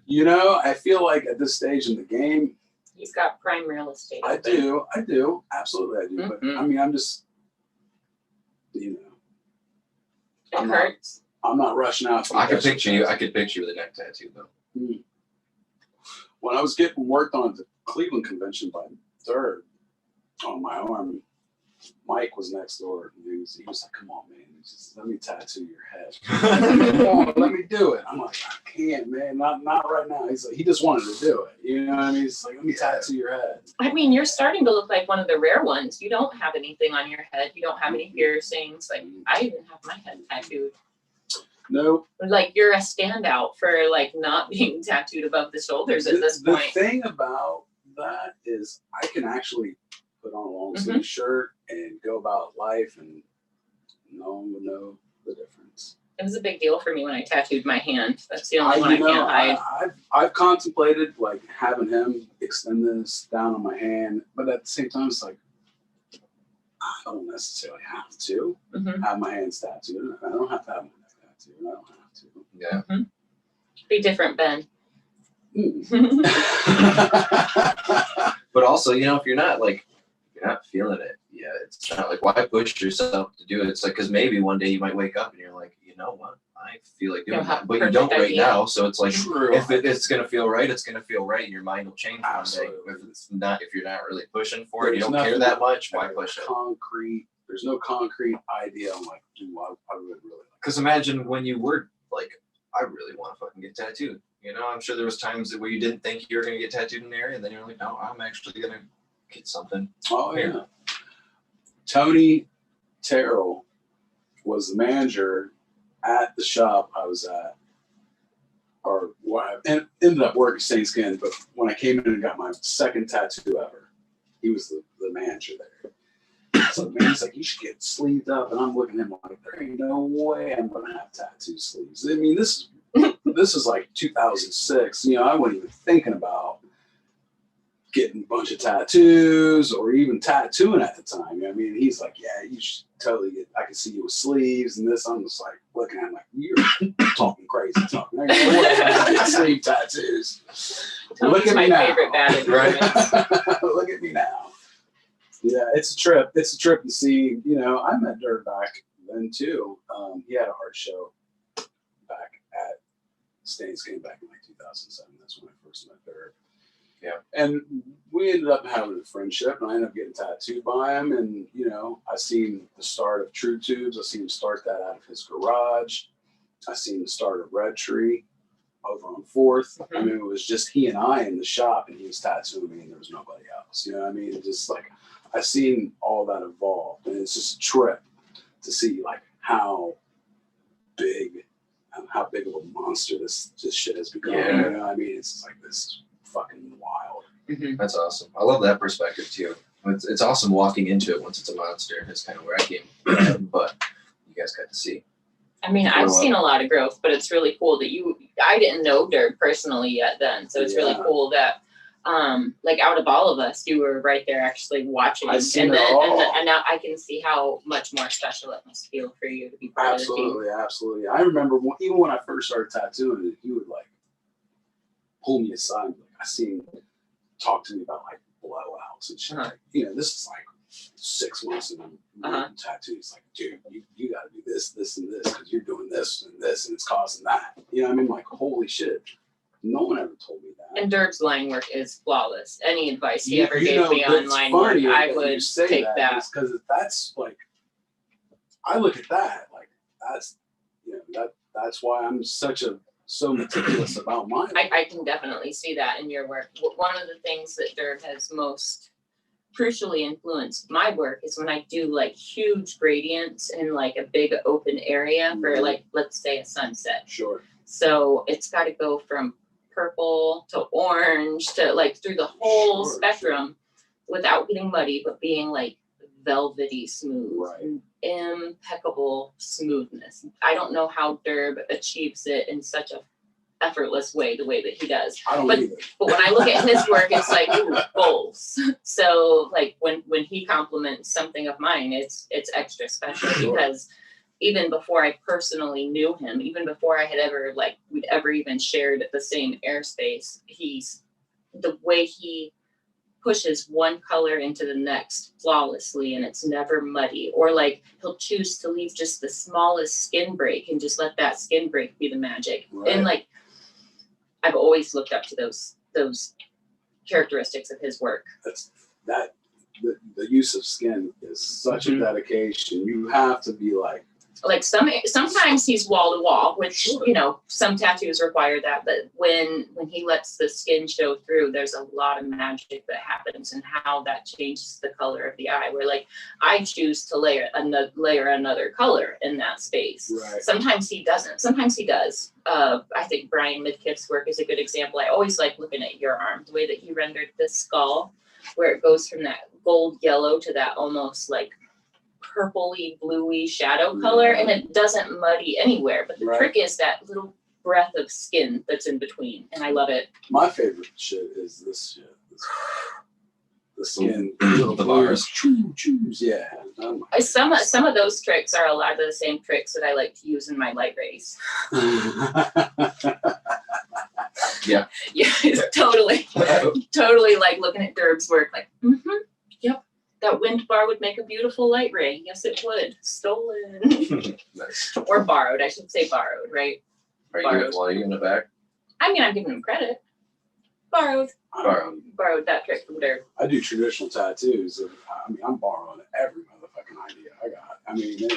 You know, I feel like at this stage in the game, He's got prime real estate. I open. do. Absolutely I do. But I mean, I'm just, It I'm not- hurts. I'm not rushing out. I could picture you with a neck tattoo though. When I was getting worked on at the Cleveland convention by Third on my arm, Mike was next door. He was like, "Come on, man, just let me tattoo your head. Come on, let me do it." I'm like, "I can't, man, not right now." He's like, he just wanted to do it. You know what I mean? He's like, "Let me tattoo your head." I mean, you're starting to look like one of the rare ones. You don't have anything on your head. You don't have any piercings. Like I even have my head tattooed. Nope. Like you're a standout for like not being tattooed above the shoulders at this point. The thing about that is I can actually put on a long sleeve shirt and go about life and no one would know the difference. It was a big deal for me when I tattooed my hand. That's the only one I can't hide. I've contemplated like having him extend this down on my hand, but at the same time, it's like I don't necessarily have to have my hands tattooed. I don't have to have my neck tattooed. I don't have to. Yeah. Be different, Ben. But also, you know, if you're not feeling it, yeah, it's not like why push yourself to do it. It's like because maybe one day you might wake up and you're like, you know what, I feel like doing that, but you don't right now. So it's like if it's gonna feel right, it's gonna feel right, and your mind will change one day. If you're not really pushing for it, you don't care that much. Why push it? There's no concrete idea. I'm like, dude, I would really like. Because imagine when you were like, I really want to fucking get tattooed. You know, I'm sure there was times where you didn't think you were gonna get tattooed in an area, and then you're like, no, I'm actually gonna get something. Oh yeah. Tony Terrell was the manager at the shop I was at, or and ended up working Saint Skin. But when I came in and got my second tattoo ever, he was the manager there. So the man's like, "You should get sleeved up," and I'm looking at him like, "There ain't no way I'm gonna have tattoo sleeves." I mean, this is like 2006. You know, I wasn't even thinking about getting a bunch of tattoos or even tattooing at the time. I mean, he's like, "Yeah, you should totally get, I can see you with sleeves and this." I'm just like looking at him like, "You're talking crazy talking. I ain't no way I'm gonna get sleeve tattoos." Look at my me now. favorite bad environment. Look at me now. Yeah, it's a trip. It's a trip to see. You know, I met Dirk back then too. He had a art show back at Stains Game back in like 2007. That's when I first met Dirk. Yeah. And we ended up having a friendship, and I ended up getting tattooed by him. And you know, I seen the start of True Tubes. I seen him start that out of his garage. I seen the start of Red Tree over on 4th. I mean, it was just he and I in the shop, and he was tattooing me, and there was nobody else. You know what I mean? It just like I've seen all that evolve, and it's just a trip to see like how big of a monster this shit has become. Yeah. You know what I mean? It's just like this fucking wild. That's awesome. I love that perspective too. It's awesome walking into it once it's a monster. That's kind of where I came from, but you guys got to see. I mean, I've seen a lot of growth, but it's really cool that I didn't know Dirk personally yet then. So it's really cool that, like out of all of us, you were right there actually watching. I've seen it all. And now I can see how much more special it must feel for you to be part of the team. Absolutely. I remember even when I first started tattooing, he would like pull me aside and I seen talk to me about like blowouts and shit. Like, you know, this is like 6 months and I'm tattooed. It's like, dude, you got to do this, this, and this because you're doing this, and it's causing that. You know what I mean? Like, holy shit. No one ever told me that. And Dirk's line work is flawless. Any advice he ever gave me on line work, I would take that. Because that's like, I look at that, like, that's, you know, that's why I'm so meticulous about mine. I can definitely see that in your work. One of the things that Dirk has most crucially influenced my work is when I do like huge gradients in like a big open area for like, let's say a sunset. Sure. So it's got to go from purple to orange to like through the whole spectrum without getting muddy, but being like velvety smooth, impeccable smoothness. I don't know how Derb achieves it in such a effortless way, the way that he does. I don't either. But when I look at his work, it's like goals. So like when he compliments something of mine, it's extra special because even before I personally knew him, even before I had we'd ever even shared the same airspace, the way he pushes one color into the next flawlessly and it's never muddy, or like he'll choose to leave just the smallest skin break and just let that skin break be the magic. And like I've always looked up to those characteristics of his work. The use of skin is such a dedication. You have to be like sometimes he's wall to wall, which you know some tattoos require that, but when he lets the skin show through, there's a lot of magic that happens and how that changes the color of the eye. Where like I choose to layer another color in that space. Right. Sometimes he doesn't. Sometimes he does. I think Brian Midkiff's work is a good example. I always like looking at your arm, the way that he rendered this skull, where it goes from that gold yellow to that almost like purpley bluey shadow color, and it doesn't muddy anywhere, but the trick is that little breath of skin that's in between, and I love it. My favorite shit is this shit. The skin, the bars. Yeah. Some of those tricks are a lot of the same tricks that I like to use in my light rays. Yeah. Yeah, it's totally like looking at Derb's work, like, yep. That wind bar would make a beautiful light ray. Yes, it would. Stolen. Nice. Or borrowed. I should say borrowed, right? Are you in the back? I mean, I'm giving him credit. Borrowed that trick from Derb. I do traditional tattoos. I mean, I'm borrowing every motherfucking idea I got. I mean,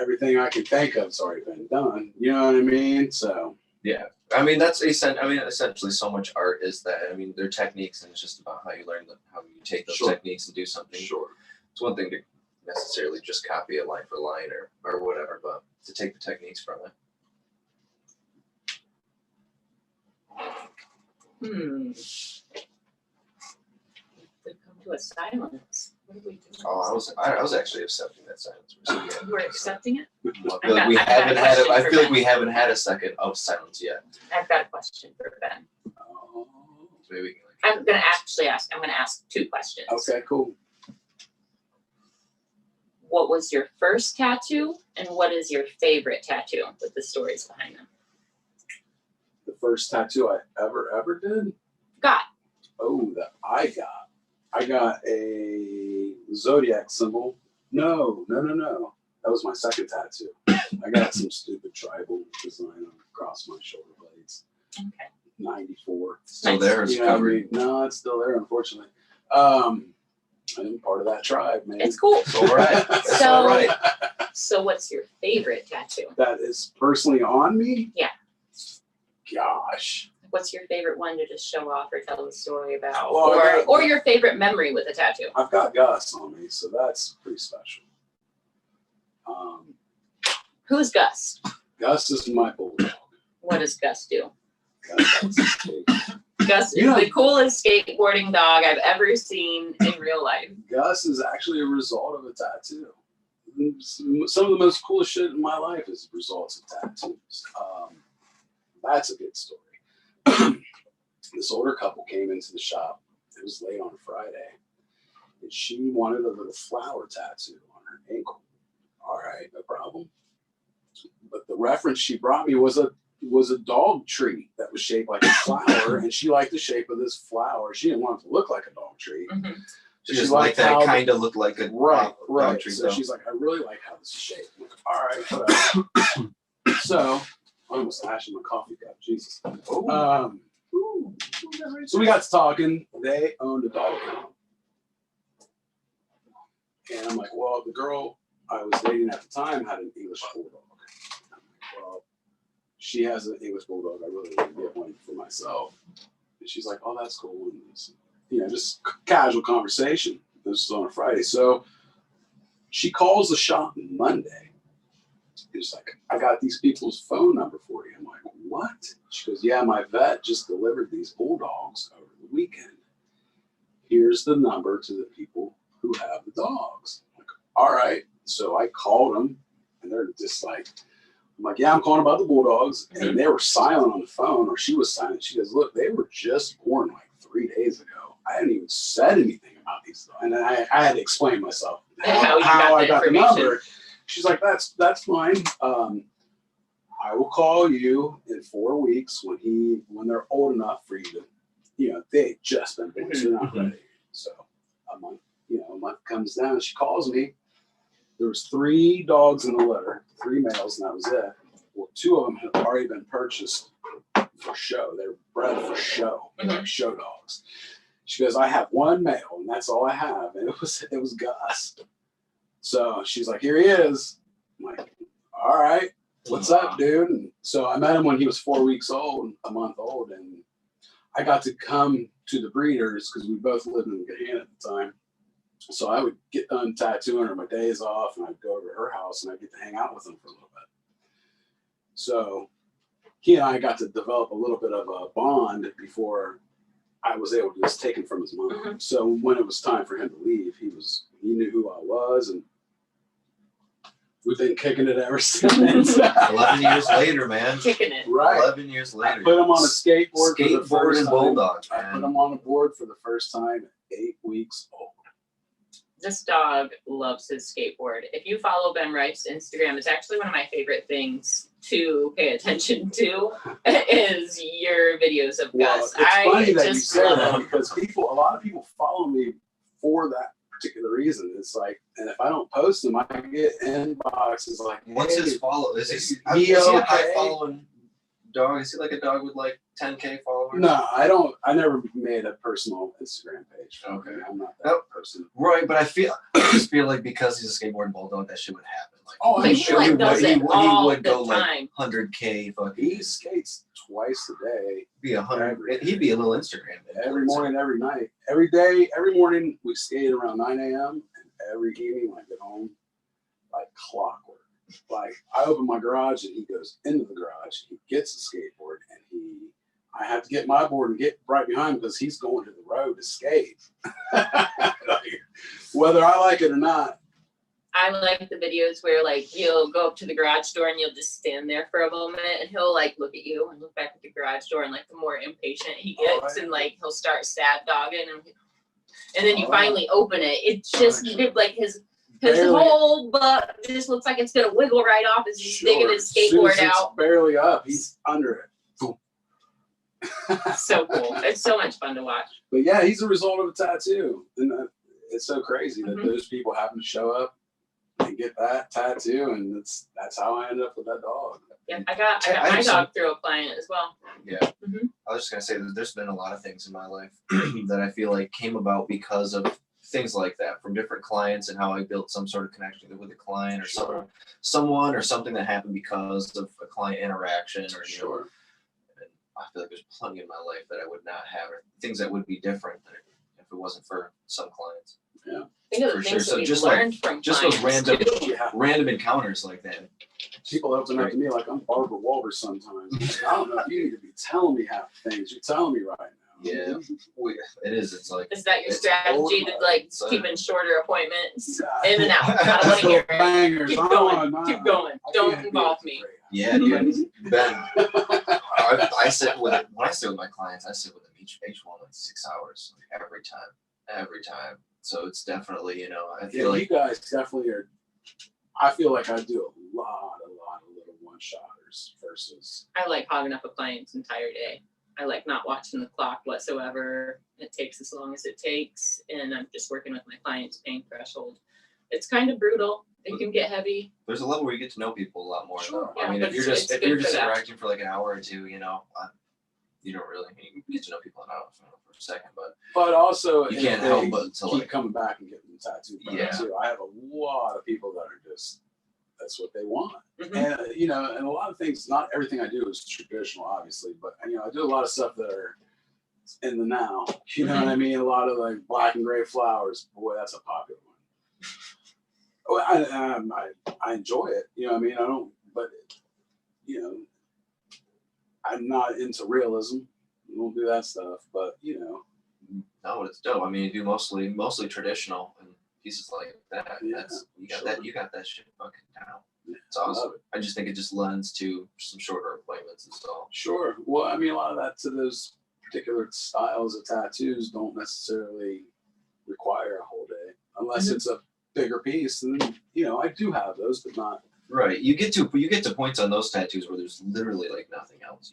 everything I can think of's already been done. You know what I mean? So. Yeah. I mean, essentially so much art is that. I mean, they're techniques, and it's just about how you learn how you take those techniques and do something. Sure. It's one thing to necessarily just copy it line for line or whatever, but to take the techniques from it. We've come to a silence. What did we do? Oh, I was actually accepting that silence. You were accepting it? I feel like we haven't had a second of silence yet. I've got a question for Ben. Oh. Maybe we can I'm gonna ask 2 questions. Okay, cool. What was your first tattoo, and what is your favorite tattoo with the stories behind them? The first tattoo I ever did? Got. Oh, that I got I got a zodiac symbol. No. That was my second tattoo. I got some stupid tribal design across my shoulder blades. Okay. 94. So there's You know what I covered. mean? No, it's still there, unfortunately. I'm part of that tribe, man. It's cool. It's all right. It's So- all right. So what's your favorite tattoo? That is personally on me? Yeah. Gosh. What's your favorite one to just show off or tell the story about? Well, I got- or your favorite memory with a tattoo? I've got Gus on me, so that's pretty special. Who's Gus? Gus is my bulldog. What does Gus do? Gus likes to skate. Gus You know- is the coolest skateboarding dog I've ever seen in real life. Gus is actually a result of a tattoo. Some of the most coolest shit in my life is results of tattoos. That's a good story. This older couple came into the shop. It was late on a Friday, and she wanted a little flower tattoo on her ankle. All right, no problem. But the reference she brought me was a dog tree that was shaped like a flower, and she liked the shape of this flower. She didn't want it to look like a dog tree. Mhm. She just like that how- kind of looked like a Right. tree. So she's like, I really like how this is shaped. I'm like, all right, whatever. So I almost ashed my coffee cup. Jesus. So we got to talking. They owned a dog kennel. And I'm like, well, the girl I was dating at the time had an English bulldog. I'm like, well, she has an English bulldog. I really want to get one for myself. And she's like, oh, that's cool. And it's, just casual conversation. This is on a Friday. So she calls the shop Monday. It's like, I got these people's phone number for you. I'm like, what? She goes, yeah, my vet just delivered these bulldogs over the weekend. Here's the number to the people who have the dogs. I'm like, all right. So I called them, and they're just like, I'm like, yeah, I'm calling about the bulldogs. And they were silent on the phone, or she was silent. She goes, look, they were just born like 3 days ago. I hadn't even said anything about these dogs. And then I had to explain myself how I got the number. She's like, that's fine. I will call you in 4 weeks when they're old enough for you to, they've just been born, so they're not ready. So a month comes down, and she calls me. There was 3 dogs in the litter, 3 males, and that was it. Well, 2 of them had already been purchased for show. They were bred for show, like show dogs. She goes, I have 1 male, and that's all I have. And it was Gus. So she's like, here he is. I'm like, all right, what's up, dude? And so I met him when he was 4 weeks old, a month old, and I got to come to the breeders because we both lived in Gahanna at the time. So I would get done tattooing her my days off, and I'd go over to her house, and I'd get to hang out with him for a little bit. So he and I got to develop a little bit of a bond before I was able to just take him from his mom. So when it was time for him to leave, he knew who I was, and we've been kicking it ever since. 11 years later, man. Kicking it. Right. 11 years I later. put him on a skateboard for the Skateboard first and time. bulldog, I man. put him on a board for the first time at 8 weeks old. This dog loves his skateboard. If you follow Ben Riffe's Instagram, it's actually one of my favorite things to pay attention to is your videos of Well, Gus. it's funny that you just say love that him. because a lot of people follow me for that particular reason. It's like, and if I don't post them, I get inboxes like, What's hey, his follow? Is he is a he high okay? following dog? Is he like a dog with like 10K followers? No, I don't. I never made a personal Instagram page. Okay. I'm not that Nope. person. Right, but I just feel like because he's a skateboard bulldog, that shit would happen. Like, Oh, I'm He sure like he does he it would all the go like time. 100K fucking. He skates twice a day, Be 100. He'd be a little Instagram. every morning, every night, every day. Every morning we skate around 9 a.m. and every evening when I get home, like clockwork. Like I open my garage and he goes into the garage. He gets the skateboard and I have to get my board and get right behind him because he's going to the road to skate. Like, whether I like it or not. I like the videos where like you'll go up to the garage door and you'll just stand there for a moment and he'll like look at you and look back at the garage door and like the more impatient he gets and like he'll start sad dogging and then you finally open it. It's just like his Barely. whole butt just looks like it's gonna wiggle right off as he's digging his As soon as skateboard it's out. barely up, he's under it. Boom. So cool. It's so much fun to watch. But yeah, he's a result of a tattoo, and it's so crazy that Mhm. those people happen to show up and get that tattoo, and that's how I ended up with that dog. Yeah, I got I my have dog through a client as well. Yeah. Mhm. I was just gonna say that there's been a lot of things in my life that I feel like came about because of things like that from different clients and how I built some sort of connection either with a client or someone or something that happened because of a client interaction or you know. And I feel like there's plenty in my life that I would not have or things that would be different than if it wasn't for some clients. Yeah. Think of For the sure. things So that we've just learned from just those clients, random too. Yeah. random encounters like that. People open up to me like I'm Barbara Walters sometimes. Like, I don't know if you need to be telling me half things. You're telling me right now. Yeah. It is. It's like Is that your it's strategy to like it's, keeping shorter appointments? Yeah. In and out. I don't want to hear it. Bangers. Keep I don't going. wanna- Keep going. I Don't can't be involve a me. great yeah, dude. Ben, I sit with it when I sit with my clients. I sit with them each one like 6 hours, like every time. So it's definitely I Yeah, feel you like guys definitely are. I feel like I do a lot of little one-shotters versus. I like hogging up a client's entire day. I like not watching the clock whatsoever. It takes as long as it takes, and I'm just working with my client's pain threshold. It's kind of brutal. It can get heavy. there's a level where you get to know people a lot more. Sure. Though. Yeah, I mean, but if you're it's just good for that. interacting for like an hour or two, you don't really you get to know people enough for a second, But also, you if can't they help but to keep like coming back and getting tattooed by it too. I have a lot of people that are just that's what they want, Mhm. and and a lot of things. Not everything I do is traditional, obviously, but I do a lot of stuff that are in the now. You know what I mean? A lot of like black and gray flowers. Boy, that's a popular one. Well, I enjoy it. You know what I mean? I don't, but I'm not into realism. I don't do that stuff, but no, it's dope. I mean, you do mostly traditional and pieces like that. Yeah, That's you got sure. that you got that shit fucking down. It's awesome. I just think it just lends to some shorter appointments and all. Sure. Well, I mean, a lot of that to those particular styles of tattoos don't necessarily require a whole day, unless it's a bigger piece. And I do have those, but not. Right. You get to points on those tattoos where there's literally like nothing else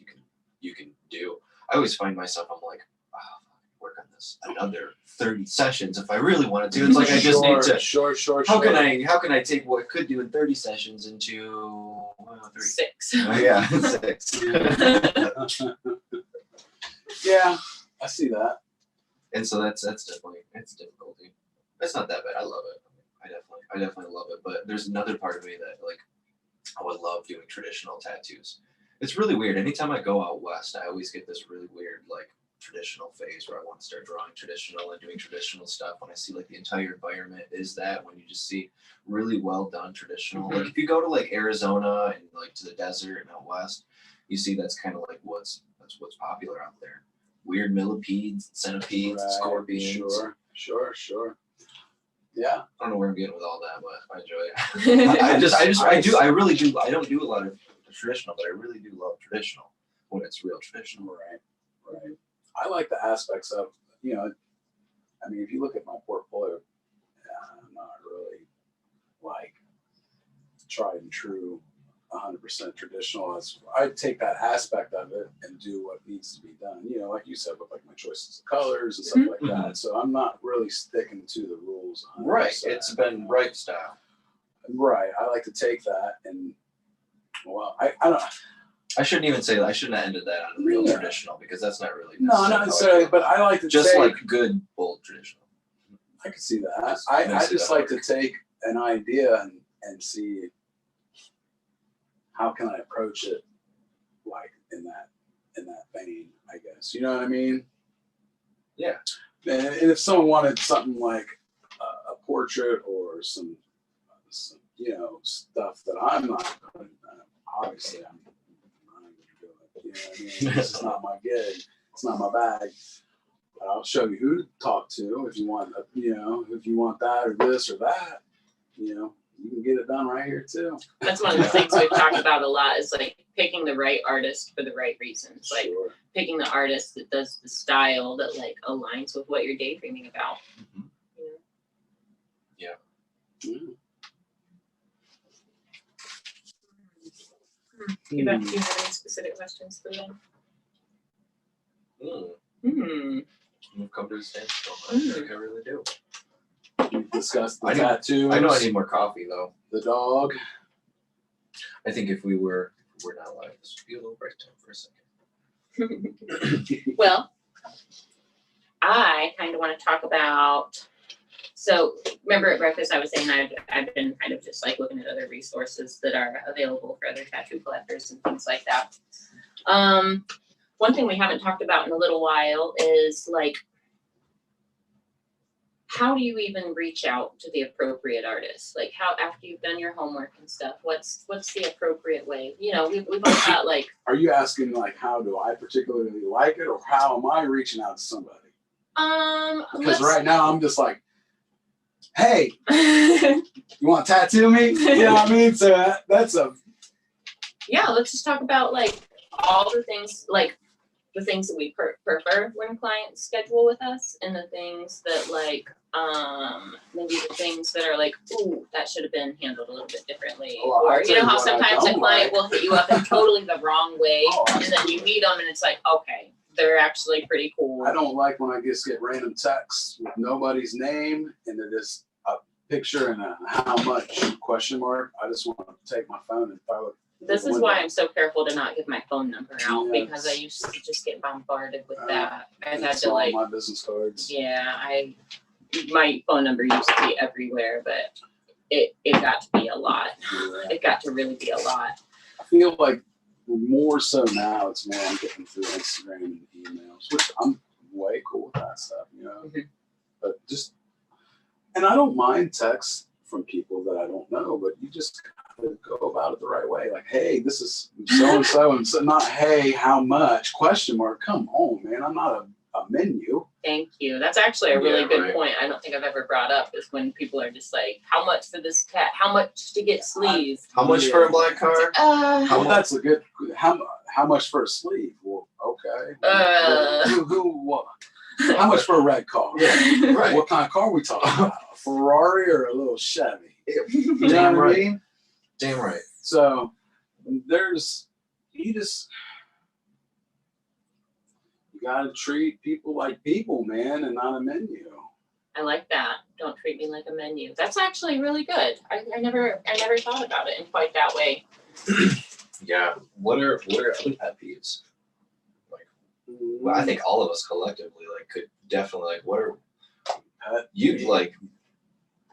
you can do. I always find myself I'm like, work on this another 30 sessions if I really wanted to. It's like I just need to. Sure. How can I take what I could do in 30 sessions into 3? 6. Yeah, 6. Yeah, I see that. And so that's definitely it's difficulty. It's not that bad. I love it. I definitely love it. But there's another part of me that like I would love doing traditional tattoos. It's really weird. Anytime I go out west, I always get this really weird like traditional phase where I want to start drawing traditional and doing traditional stuff when I see like the entire environment is that when you just see really well done traditional. Like if you go to like Arizona and like to the desert and out west, you see that's kind of like what's popular out there. Weird millipedes, centipedes, Right. scorpions. Sure. Yeah. I don't know where I'm getting with all that, but I enjoy it. I really do. I don't do a lot of traditional, but I really do love traditional when it's real traditional. Right. I like the aspects of, I mean, if you look at my portfolio, I'm not really like tried and true 100% traditional. I take that aspect of it and do what needs to be done. Like you said, with like my choices of colors and stuff like that. So I'm not really sticking to the rules. 100%. Right. It's been Riffe style. Right. I like to take that and, well, I don't. I shouldn't even say that. I shouldn't have ended that on real traditional because that's not really. No, not necessarily. But I like to just take, like good bold traditional. I can see that. I just like to take an idea and see how can I approach it, like in that vein, I guess. You know what I mean? Yeah. And if someone wanted something like a portrait or some stuff that I'm not going to, obviously I'm not going to do it. You know what I mean? This is not my gig. It's not my bag. I'll show you who to talk to if you want, if you want that or this or that, you can get it done right here too. That's one of the things we've talked about a lot is like picking the right artist for the right reasons. Like picking the artist that does the style that like aligns with what you're daydreaming about. Mm-hmm. Yeah. Do you have any specific questions for them? We've come to a standstill. I Mm. think I really do. We've discussed the I need- tattoos. I know I need more coffee though. the dog. I think if we're not live, this would be a little break time for a second. Well, I kind of want to talk about. So remember at breakfast I was saying I've been kind of just like looking at other resources that are available for other tattoo collectors and things like that. One thing we haven't talked about in a little while is like, how do you even reach out to the appropriate artist? Like how, after you've done your homework and stuff, what's the appropriate way? You know, we've all got like, Are you asking like how do I particularly like it, or how am I reaching out to somebody? Because right now I'm just like, hey, you want to tattoo me? You know what I mean? So that's a. Yeah, let's just talk about like all the things, like the things that we prefer when clients schedule with us, and the things that like maybe the things that are like, ooh, that should have been handled a little bit differently. Well, I'll or tell you know you how what I sometimes a don't client like. will hit you up in totally the wrong way, Oh, and then you meet them and it's like, okay, they're actually pretty cool. I don't like when I just get random texts with nobody's name and they're just a picture and a how much question mark. I just want to take my phone and throw it. This is why I'm so careful to not give my phone number out, Yes. because I used to just get bombarded with that. I've had It's to all like, my business cards. yeah, my phone number used to be everywhere, but it got to be a lot. Yeah. It got to really be a lot. I feel like more so now it's more I'm getting through Instagram and emails, which I'm way cool with that stuff, you know. Mhm. But just, and I don't mind texts from people that I don't know, but you just gotta go about it the right way. Like, hey, this is so and so, and so, not hey, how much? Question mark. Come on, man. I'm not a menu. Thank you. That's actually a really Yeah, good right. point. I don't think I've ever brought up is when people are just like, how much for this cat? How much to get sleeves? How much for a black car? Uh, How Well, much? that's a good. How much for a sleeve? Well, okay. Who what? How much for a red car? Yeah, right. What kind of car we talking about? A Ferrari or a little Chevy? You know Damn what I right. mean? Damn right. So you gotta treat people like people, man, and not a menu. I like that. Don't treat me like a menu. That's actually really good. I never thought about it in quite that way. Yeah. What are other pet peeves? Like, well, I think all of us collectively like could definitely like. What are Pet you peeve. like?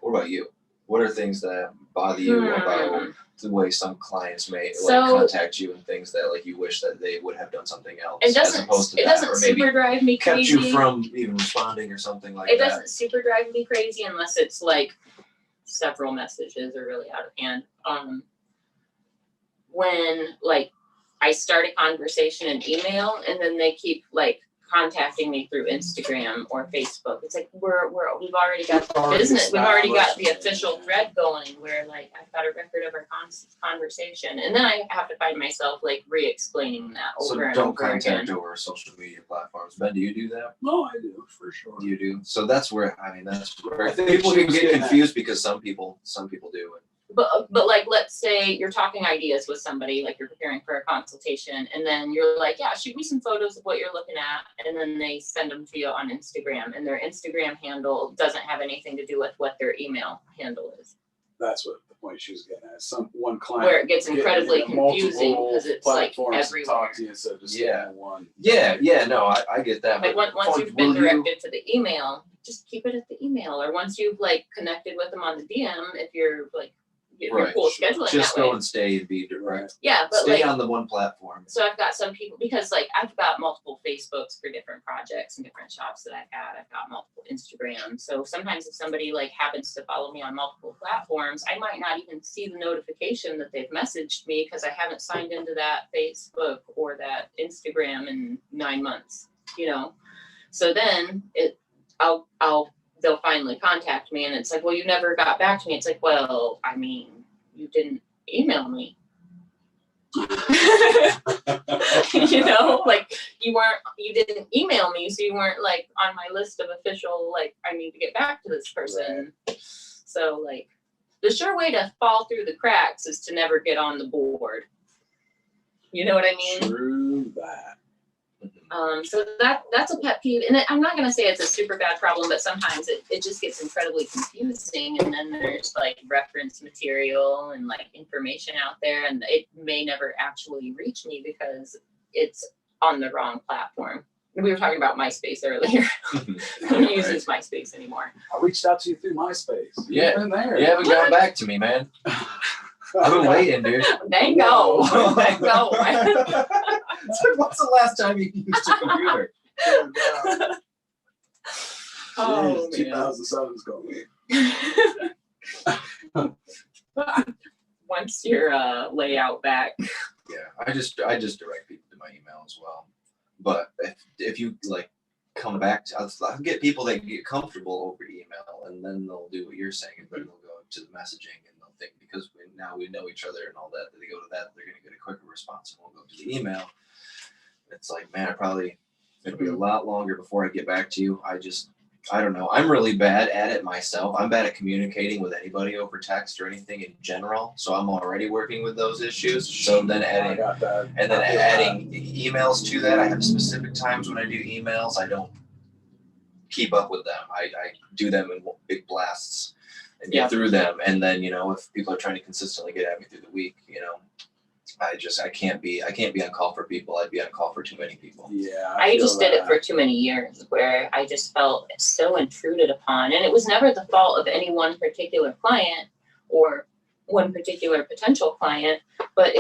What about you? What are things that bother you Hmm. about the way some clients may So- like contact you, and things that like you wish that they would have done something else It as doesn't opposed to it that, doesn't or maybe super drive me kept crazy. you from even responding or something like It that. doesn't super drive me crazy unless it's like several messages are really out of hand. When like I start a conversation in email and then they keep like contacting me through Instagram or Facebook. It's like we've already got the Already business, we've already got the established. official thread going where like I've got a record of our conversation, and then I have to find myself like re-explaining that So over and don't over contact again. over social media platforms. Ben, do you do that? No, I do for sure. You do. So that's where that's where I think people she can was get getting at- confused because some people do. But like, let's say you're talking ideas with somebody, like you're preparing for a consultation, and then you're like, yeah, shoot me some photos of what you're looking at, and then they send them to you on Instagram, and their Instagram handle doesn't have anything to do with what their email handle is, That's what the point she was getting at. One client where it gets getting, incredibly you know, confusing multiple because it's like platforms to everywhere. talk to you instead of just Yeah. getting one. Yeah, no, I get that. Like but once you've will been you- directed to the email, just keep it at the email, or once you've like connected with them on the DM, if you're like, if you're Right, cool sure. scheduling just that go way. and stay and be direct. Yeah, but Stay like. on the one platform. So I've got some people, because like I've got multiple Facebooks for different projects and different shops that I've had. I've got multiple Instagrams. So sometimes if somebody like happens to follow me on multiple platforms, I might not even see the notification that they've messaged me because I haven't signed into that Facebook or that Instagram in 9 months, you know? So then they'll finally contact me and it's like, well, you never got back to me. It's like, well, I mean, you didn't email me. You know, like you didn't email me, so you weren't like on my list of official, like I need to get back to this person. So like the sure way to fall through the cracks is to never get on the board. You know what I mean? True that. So that's a pet peeve, and I'm not gonna say it's a super bad problem, but sometimes it just gets incredibly confusing, and then there's like reference material and like information out there, and it may never actually reach me because it's on the wrong platform. We were talking about MySpace earlier. Who uses MySpace anymore? I reached out to you through MySpace. Yeah. You've been there. You haven't gotten back to me, man. I've been waiting, dude. Thank go. Thank go. It's like, what's the last time you used a computer? Oh, Jeez, man. 2007's going. Once your layout back. Yeah, I just direct people to my email as well. But if you like come back to, I'll get people that get comfortable over email, and then they'll do what you're saying, and then they'll go to the messaging, and they'll think because now we know each other and all that, they go to that, they're gonna get a quicker response, and we'll go to the email. It's like, man, it'll be a lot longer before I get back to you. I don't know. I'm really bad at it myself. I'm bad at communicating with anybody over text or anything in general. So I'm already working with those issues. So then adding emails to that, I have specific times when I do emails. I don't keep up with them. I do them in big blasts and get through them. And then, if people are trying to consistently get at me through the week, I can't be on call for people. I'd be on call for too many people. Yeah. I just did it for too many years where I just felt so intruded upon. And it was never the fault of any one particular client or one particular potential client, but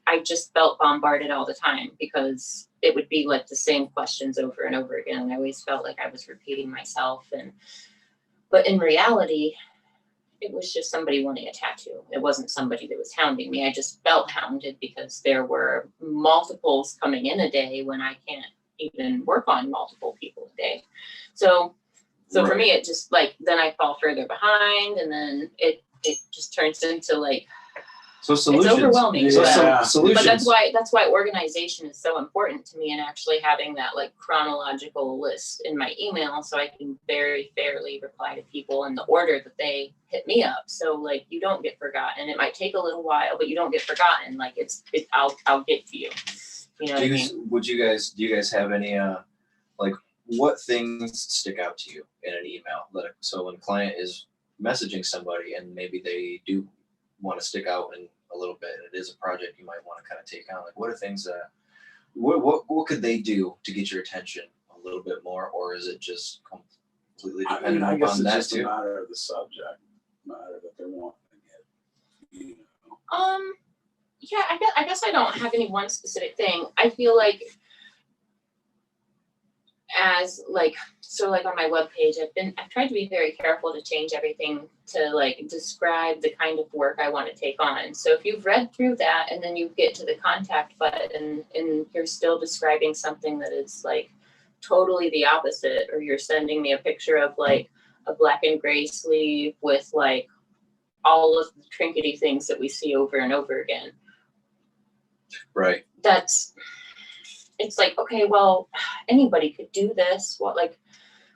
I just felt bombarded all the time because it would be like the same questions over and over again. And I always felt like I was repeating myself. But in reality, it was just somebody wanting a tattoo. It wasn't somebody that was hounding me. I just felt hounded because there were multiples coming in a day when I can't even work on multiple people a day. So for me, it just then I fall further behind, and then it just turns into solutions. It's overwhelming. Yeah. Solutions. But that's why organization is so important to me, and actually having that chronological list in my email so I can very fairly reply to people in the order that they hit me up. So you don't get forgotten. It might take a little while, but you don't get forgotten. I'll get to you. You know what I mean? Do you guys have any what things stick out to you in an email? So when a client is messaging somebody and maybe they do want to stick out in a little bit, and it is a project you might want to kind of take on, what are things that what could they do to get your attention a little bit more, or is it just completely dependent I guess upon it's that just too? a matter of the subject matter that they're wanting to get. Yeah, I guess I don't have any one specific thing. I feel like on my webpage, I've tried to be very careful to change everything to describe the kind of work I want to take on. So if you've read through that and then you get to the contact button and you're still describing something that is totally the opposite, or you're sending me a picture of a black and gray sleeve with all of the trinkety things that we see over and over again. Right. It's okay, well, anybody could do this. What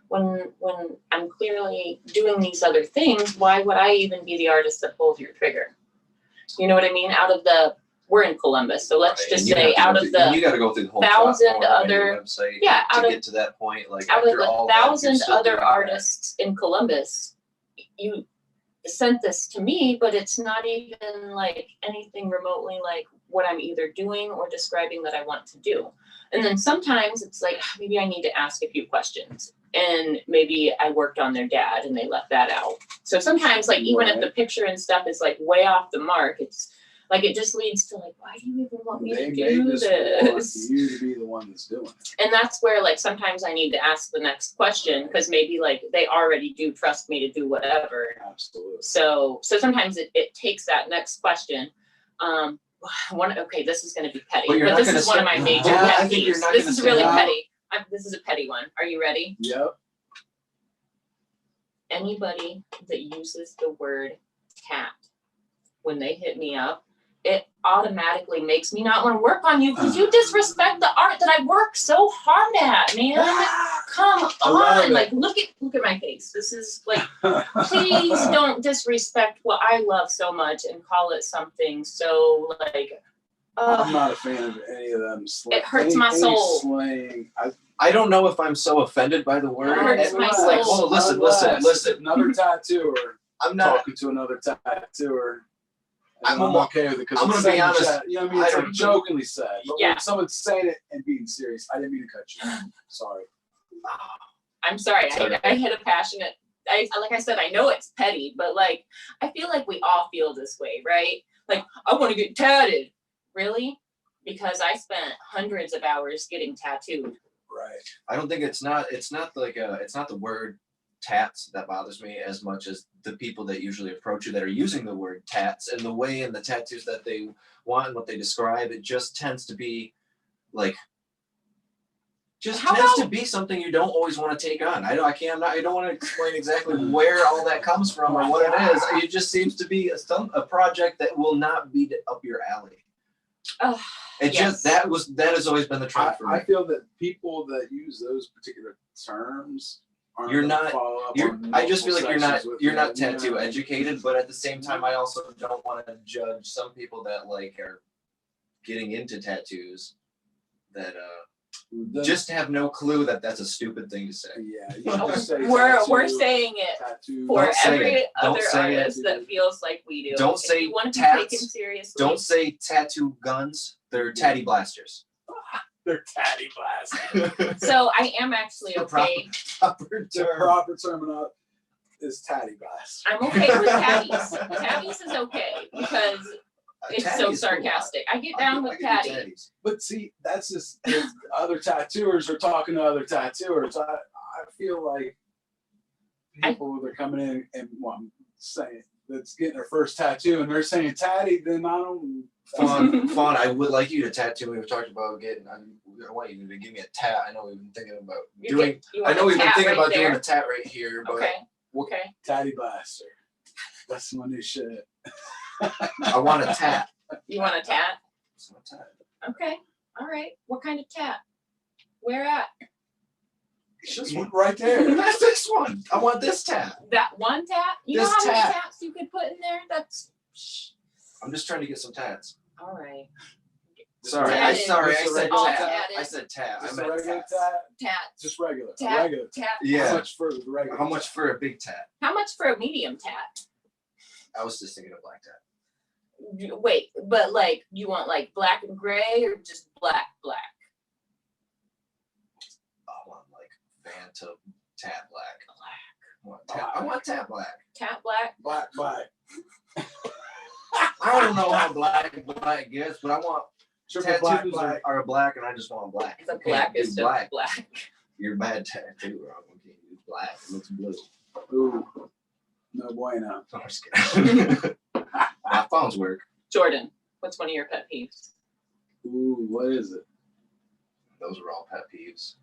when I'm clearly doing these other things, why would I even be the artist that pulls your trigger? You know what I mean? We're in Columbus, so let's just say you got to go through the whole 1,000 other website to get to that point. Out of the 1,000 other artists in Columbus, you sent this to me, but it's not even anything remotely like what I'm either doing or describing that I want to do. And then sometimes it's maybe I need to ask a few questions, and maybe I worked on their dad and they left that out. So sometimes even if the picture and stuff is way off the mark, it's it just leads to why do you even want me to do this? Want you to be the one that's doing it. And that's where sometimes I need to ask the next question, because maybe they already do trust me to do whatever. Absolutely. So sometimes it takes that next question. This is going to be petty, but this is one of my major pet peeves. This is really petty. This is a petty one. Are you ready? Yep. Anybody that uses the word cat when they hit me up, it automatically makes me not want to work on you because you disrespect the art that I work so hard at, man. Come on, look at my face. This is please don't disrespect what I love so much and call it something so I'm not a fan of any of them. It hurts my soul. Slang. I don't know if I'm so offended by the word. It hurts my soul. Like, hold on, listen. Another tattooer. I'm not talking to another tattooer. I'm okay with it because I'm gonna be honest. You know what I mean? It's like jokingly said. But Yeah. when someone's saying it and being serious, I didn't mean to cut you. Sorry. I'm sorry. I hit a passionate. Like I said, I know it's petty, but like I feel like we all feel this way, right? Like I want to get tatted. Really? Because I spent hundreds of hours getting tattooed. Right. I don't think it's not the word tats that bothers me as much as the people that usually approach you that are using the word tats and the way and the tattoos that they want and what they describe. It just tends to be like to be something you don't always want to take on. I don't want to explain exactly where all that comes from or what it is. It just seems to be a project that will not be up your alley. That has always been the trend for me. I feel that people that use those particular terms I just feel like you're not tattoo educated, but at the same time I also don't want to judge some people that like are getting into tattoos that just have no clue that that's a stupid thing to say. Yeah, you just say we're saying it tattoo. for Don't say every it. Don't other say artist that feels like we do. Don't if say you want to tats. be taken seriously. Don't say tattoo guns. They're tatty blasters. They're tatty blasters. So I am actually okay. The proper term is tatty blast. I'm okay with tatties. Tatties is okay because it's so sarcastic. I get down with tatties. But see, that's just other tattooers are talking to other tattooers. I feel like people that are coming in and saying that's getting their first tattoo and they're saying tatty, then I don't. Fawn, I would like you to tattoo me. We've talked about getting. I want you to give me a tat. I know we've been thinking about doing. I know we've been thinking about doing a tat right here. But Okay. Tatty blaster. That's my new shit. I want a tat. You want a tat? I want a tat. Okay. All right. What kind of tat? Where at? This one right there. That's this one. I want this tat. That one tat? You This know how tat. many tats you could put in there? I'm just trying to get some tats. All right. Sorry, Tatted. I said All tat. tatted. I said tat. Just I a meant regular tat. tat. Tat. Just regular. Tat. Regular. Tat. Yeah. How much for the regular? How much for a big tat? How much for a medium tat? I was just thinking of black tat. Wait, but like you want like black and gray or just black? I want like Phantom tat black. I want tat black. Tat black? Black. I don't know how black gets, but I want Triple tattoos black. are black, and I just want black. The You can't black is do black. You're a bad tattoo. I can't use black. It looks blue. Ooh. No bueno. I'm just kidding. My phones work. Jordan, what's one of your pet peeves? Ooh, what is it? Those are all pet peeves.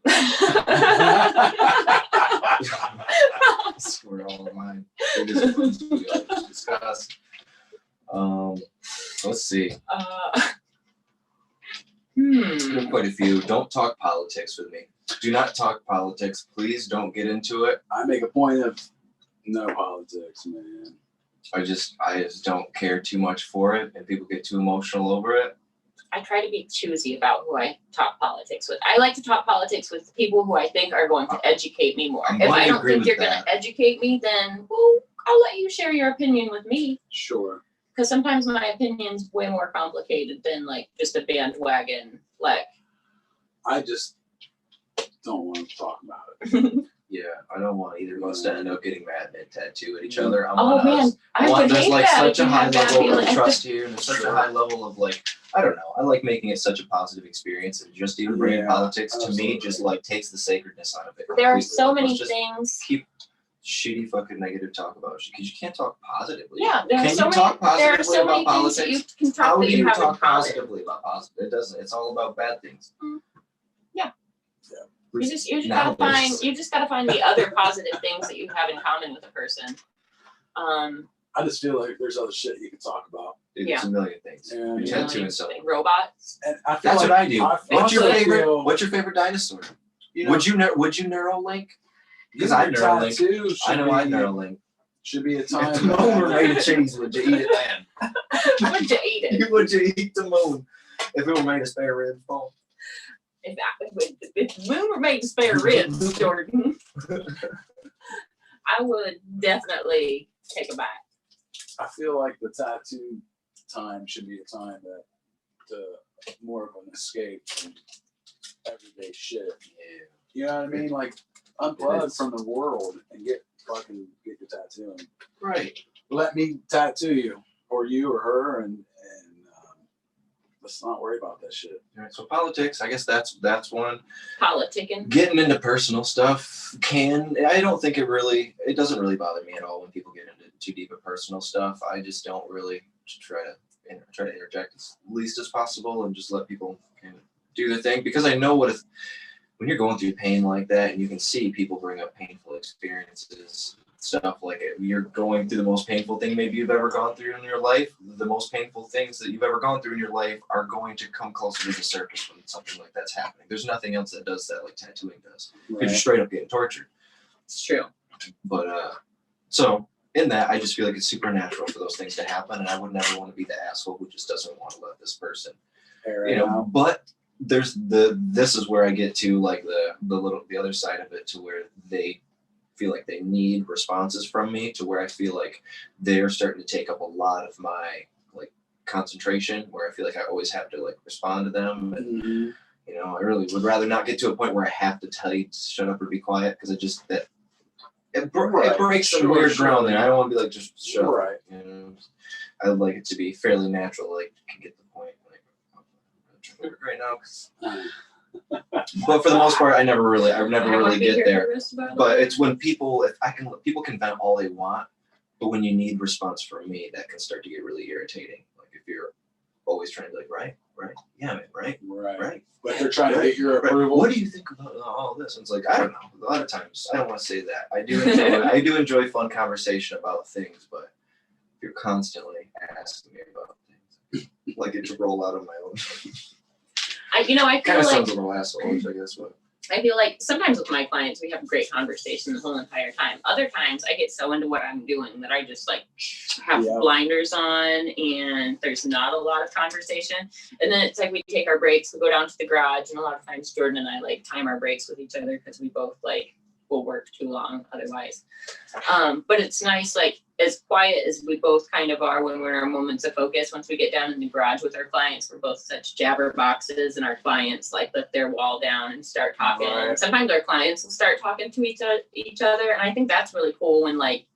We're all of mine. Biggest ones we always discuss. Let's see. There's quite a few. Don't talk politics with me. Do not talk politics. Please don't get into it. I make a point of no politics, man. I just don't care too much for it, and people get too emotional over it. I try to be choosy about who I talk politics with. I like to talk politics with people who I think are going to educate me more. If I don't think you're going to educate me, then I'll let you share your opinion with me. Sure. Because sometimes my opinion's way more complicated than like just a bandwagon. Like, I just don't want to talk about it. Yeah, I don't want either of us to end up getting mad and tattoo at each other. man, I would there's hate like that such if a you high had that level of feeling. trust here, and there's such a high level of like, I don't know. I like making it such a positive experience, and just even bringing politics to me just like takes the sacredness out of it. There are completely. so many Let's just things. Keep shitty fucking negative talk about it because you can't talk positively. Yeah, there are Can so you many. talk There are positively so about many things politics? that you can talk How that do you you have in talk common. positively about positive? It doesn't. It's all about bad things. You just gotta find the other positive things that you have in common with a person. I just feel like there's other shit you can talk about. There's a million things. Yeah, You're yeah. tattooing someone. Like robots. And I feel That's like what I do. What's your honestly favorite? What's your favorite dinosaur? You know, Would you Neuralink? Because I Neuralink. I know I Neuralink. Should be a If time. the moon were made of cheese, would you eat it then? Would you eat it? Would you eat the moon? If it were made of spare ribs, Paul. If the moon were made to spare ribs, Jordan, I would definitely take a bite. I feel like the tattoo time should be a time that more of an escape from everyday shit. Yeah. You know what I mean? Like unplug from the world and get your tattooing. Right. Let me tattoo you or her and let's not worry about that shit. All right, so politics, I guess that's one. Politicking. Getting into personal stuff I don't think it doesn't really bother me at all when people get into too deep of personal stuff. I just don't really try to interject as least as possible and just let people kind of do their thing, because I know when you're going through pain like that and you can see people bring up painful experiences, stuff like it. You're going through the most painful thing maybe you've ever gone through in your life. The most painful things that you've ever gone through in your life are going to come closer to the surface when something like that's happening. There's nothing else that does that like tattooing does. Right. You're just straight up getting tortured. It's true. But so in that, I just feel like it's supernatural for those things to happen, and I would never want to be the asshole who just doesn't want to let this person, But this is where I get to like the other side of it, to where they feel like they need responses from me, to where I feel like they're starting to take up a lot of my like concentration, where I feel like I always have to like respond to them, and I really would rather not get to a point where I have to tell you to shut up or be quiet, because it breaks some weird ground there. I don't want to be like, just shut up. Right. I would like it to be fairly natural, like can get the point. Like I'm trying to work right now, 'cause but for the most part, I never really get there. But it's when people can vent all they want, but when you need response from me, that can start to get really irritating. Like if you're always trying to be like, right, yeah, man, right. But they're trying to get your approval. What do you think about all this? And it's like, I don't know. A lot of times, I don't want to say that. I do enjoy fun conversation about things, but if you're constantly asking me about things, like it to roll out of my own. I feel Kind of like sounds a little asshole-ish, I guess. But I feel like sometimes with my clients, we have great conversation the whole entire time. Other times, I get so into what I'm doing that I just like have blinders on and there's not a lot of conversation. And then it's like we take our breaks, we go down to the garage, and a lot of times Jordan and I like time our breaks with each other because we both like will work too long otherwise. But it's nice, like as quiet as we both kind of are when we're in our moments of focus, once we get down in the garage with our clients, we're both such jabber boxes, and our clients like let their wall down and start talking. Right. And sometimes our clients will start talking to each other. And I think that's really cool when like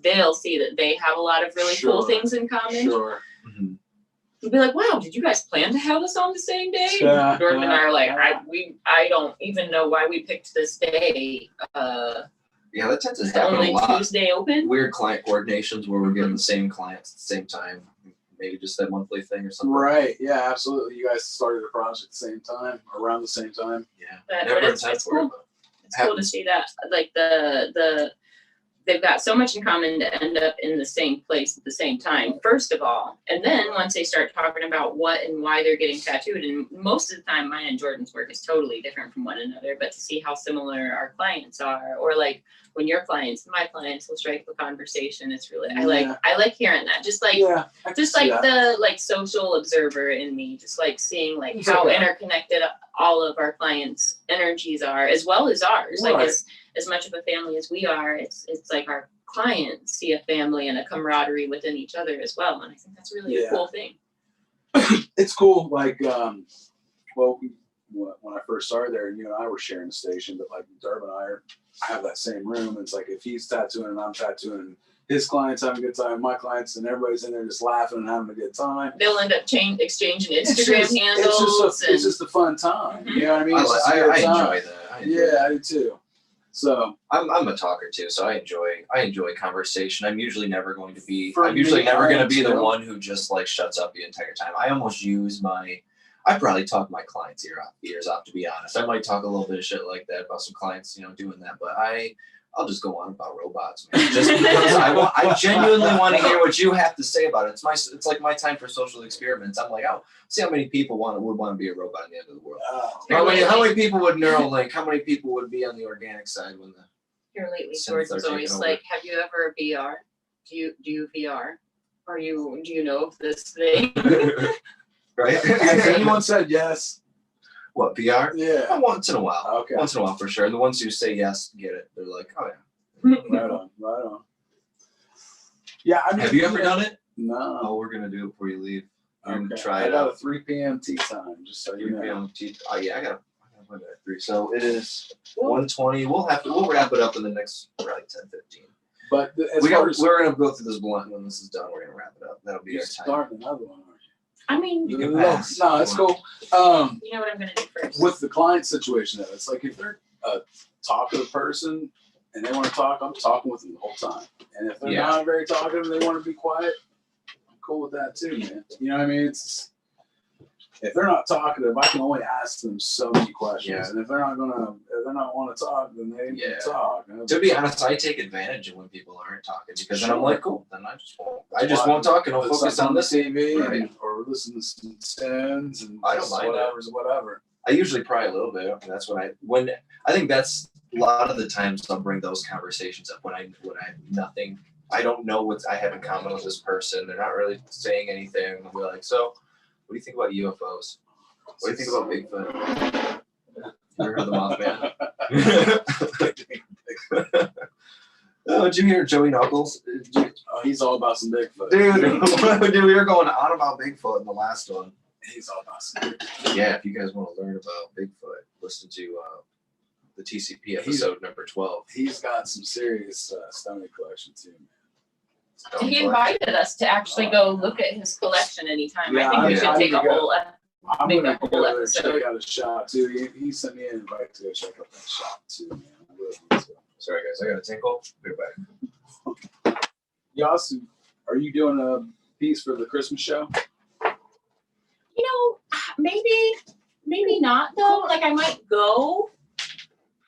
they'll see that they have a lot of really cool things in common. Sure. You'll be like, wow, did you guys plan to have us on the same day? Yeah, Jordan and I are like, I don't even know why we picked this day. yeah, that tends to It's happen only a lot. Tuesday open. Weird client coordinations where we're getting the same clients at the same time. Maybe just that monthly thing or something. Right. Yeah, absolutely. You guys started a project at the same time, around the same time. Yeah. But Never it's intent for cool. it, but It's cool to see that, like they've got so much in common to end up in the same place at the same time, first of all. And then once they start talking about what and why they're getting tattooed, and most of the time mine and Jordan's work is totally different from one another, but to see how similar our clients are, or like when your clients and my clients will strike the conversation, it's really, I like hearing that. Just like, the like social observer in me, just like seeing like how interconnected all of our clients' energies are, as well as ours. Right. Like as much of a family as we are, it's like our clients see a family and a camaraderie within each other as well. And I think that's really a cool thing. It's cool. Like, when I first started there, you and I were sharing the station, but like Darb and I have that same room. It's like if he's tattooing and I'm tattooing, his clients having a good time, my clients, and everybody's in there just laughing and having a good time. They'll end up exchanging Instagram handles. It's just a fun time. You know what I mean? I enjoy that. I do too. So I'm a talker too, so I enjoy conversation. I'm usually never going to be the one who just like shuts up the entire time. I almost use I probably talk my clients' ears off, to be honest. I might talk a little bit of shit like that about some clients, doing that, but I'll just go on about robots, man. Just because I genuinely want to hear what you have to say about it. It's like my time for social experiments. I'm like, oh, see how many people would want to be a robot in the end of the world. How many people would Neuralink? How many people would be on the organic side when the here lately, Jordan's always like, have you ever VR? Do you VR? Do you know of this thing? right? Has anyone said yes? What, PR? Yeah. Once in a while. Okay. Once in a while for sure. And the ones who say yes get it. They're like, oh yeah. Right on. Right on. Yeah. I mean, Have you ever done it? No. Oh, we're gonna do it before you leave. And Okay. try I it got out. a 3 p.m. tea time, just so 3 you know. p.m. Oh yeah, I gotta put it at 3. So it is 1:20. We'll wrap it up in the next probably 10-15. But We're gonna go through this blunt when this is done. We're gonna wrap it up. That'll be you're our time. starting another one, aren't you? I mean, You can No, pass. No, that's cool. you know what I'm gonna do first. With the client situation, though, it's like if they're a talkative person and they want to talk, I'm talking with them the whole time. And if they're Yeah. not very talkative and they want to be quiet, I'm cool with that too, man. You know what I mean? It's if they're not talkative, I can only ask them so many questions. Yeah. And if they're not want to talk, then they Yeah. can talk. To be honest, I take advantage of when people aren't talking because then I'm like, cool, then I just won't talk and I'll Put focus something on this. TV Right. or listen to some tunes and I don't just mind it. whatever. I usually pry a little bit. And that's when I think that's a lot of the times I'll bring those conversations up when I have nothing. I don't know what I have in common with this person. They're not really saying anything. I'll be like, so what do you think about UFOs? What do you think about Bigfoot? You ever heard of the Mothman? Oh, did you hear Joey Knuckles? He's all about some Bigfoot. Dude, we were going on about Bigfoot in the last one. He's all about some Bigfoot. Yeah, if you guys want to learn about Bigfoot, listen to the TCP episode number 12. He's got some serious stomach collection too, man. He invited us to actually go look at his collection anytime. Yeah, I think we I should take need a to go. whole. I'm Make gonna a whole go there and episode. check out a shop too. He sent me an invite to go check out that shop too, man. I really need to. Sorry, guys, I got a tinkle. Be right back. Yasu, are you doing a piece for the Christmas show? You know, maybe not though. Like I might go.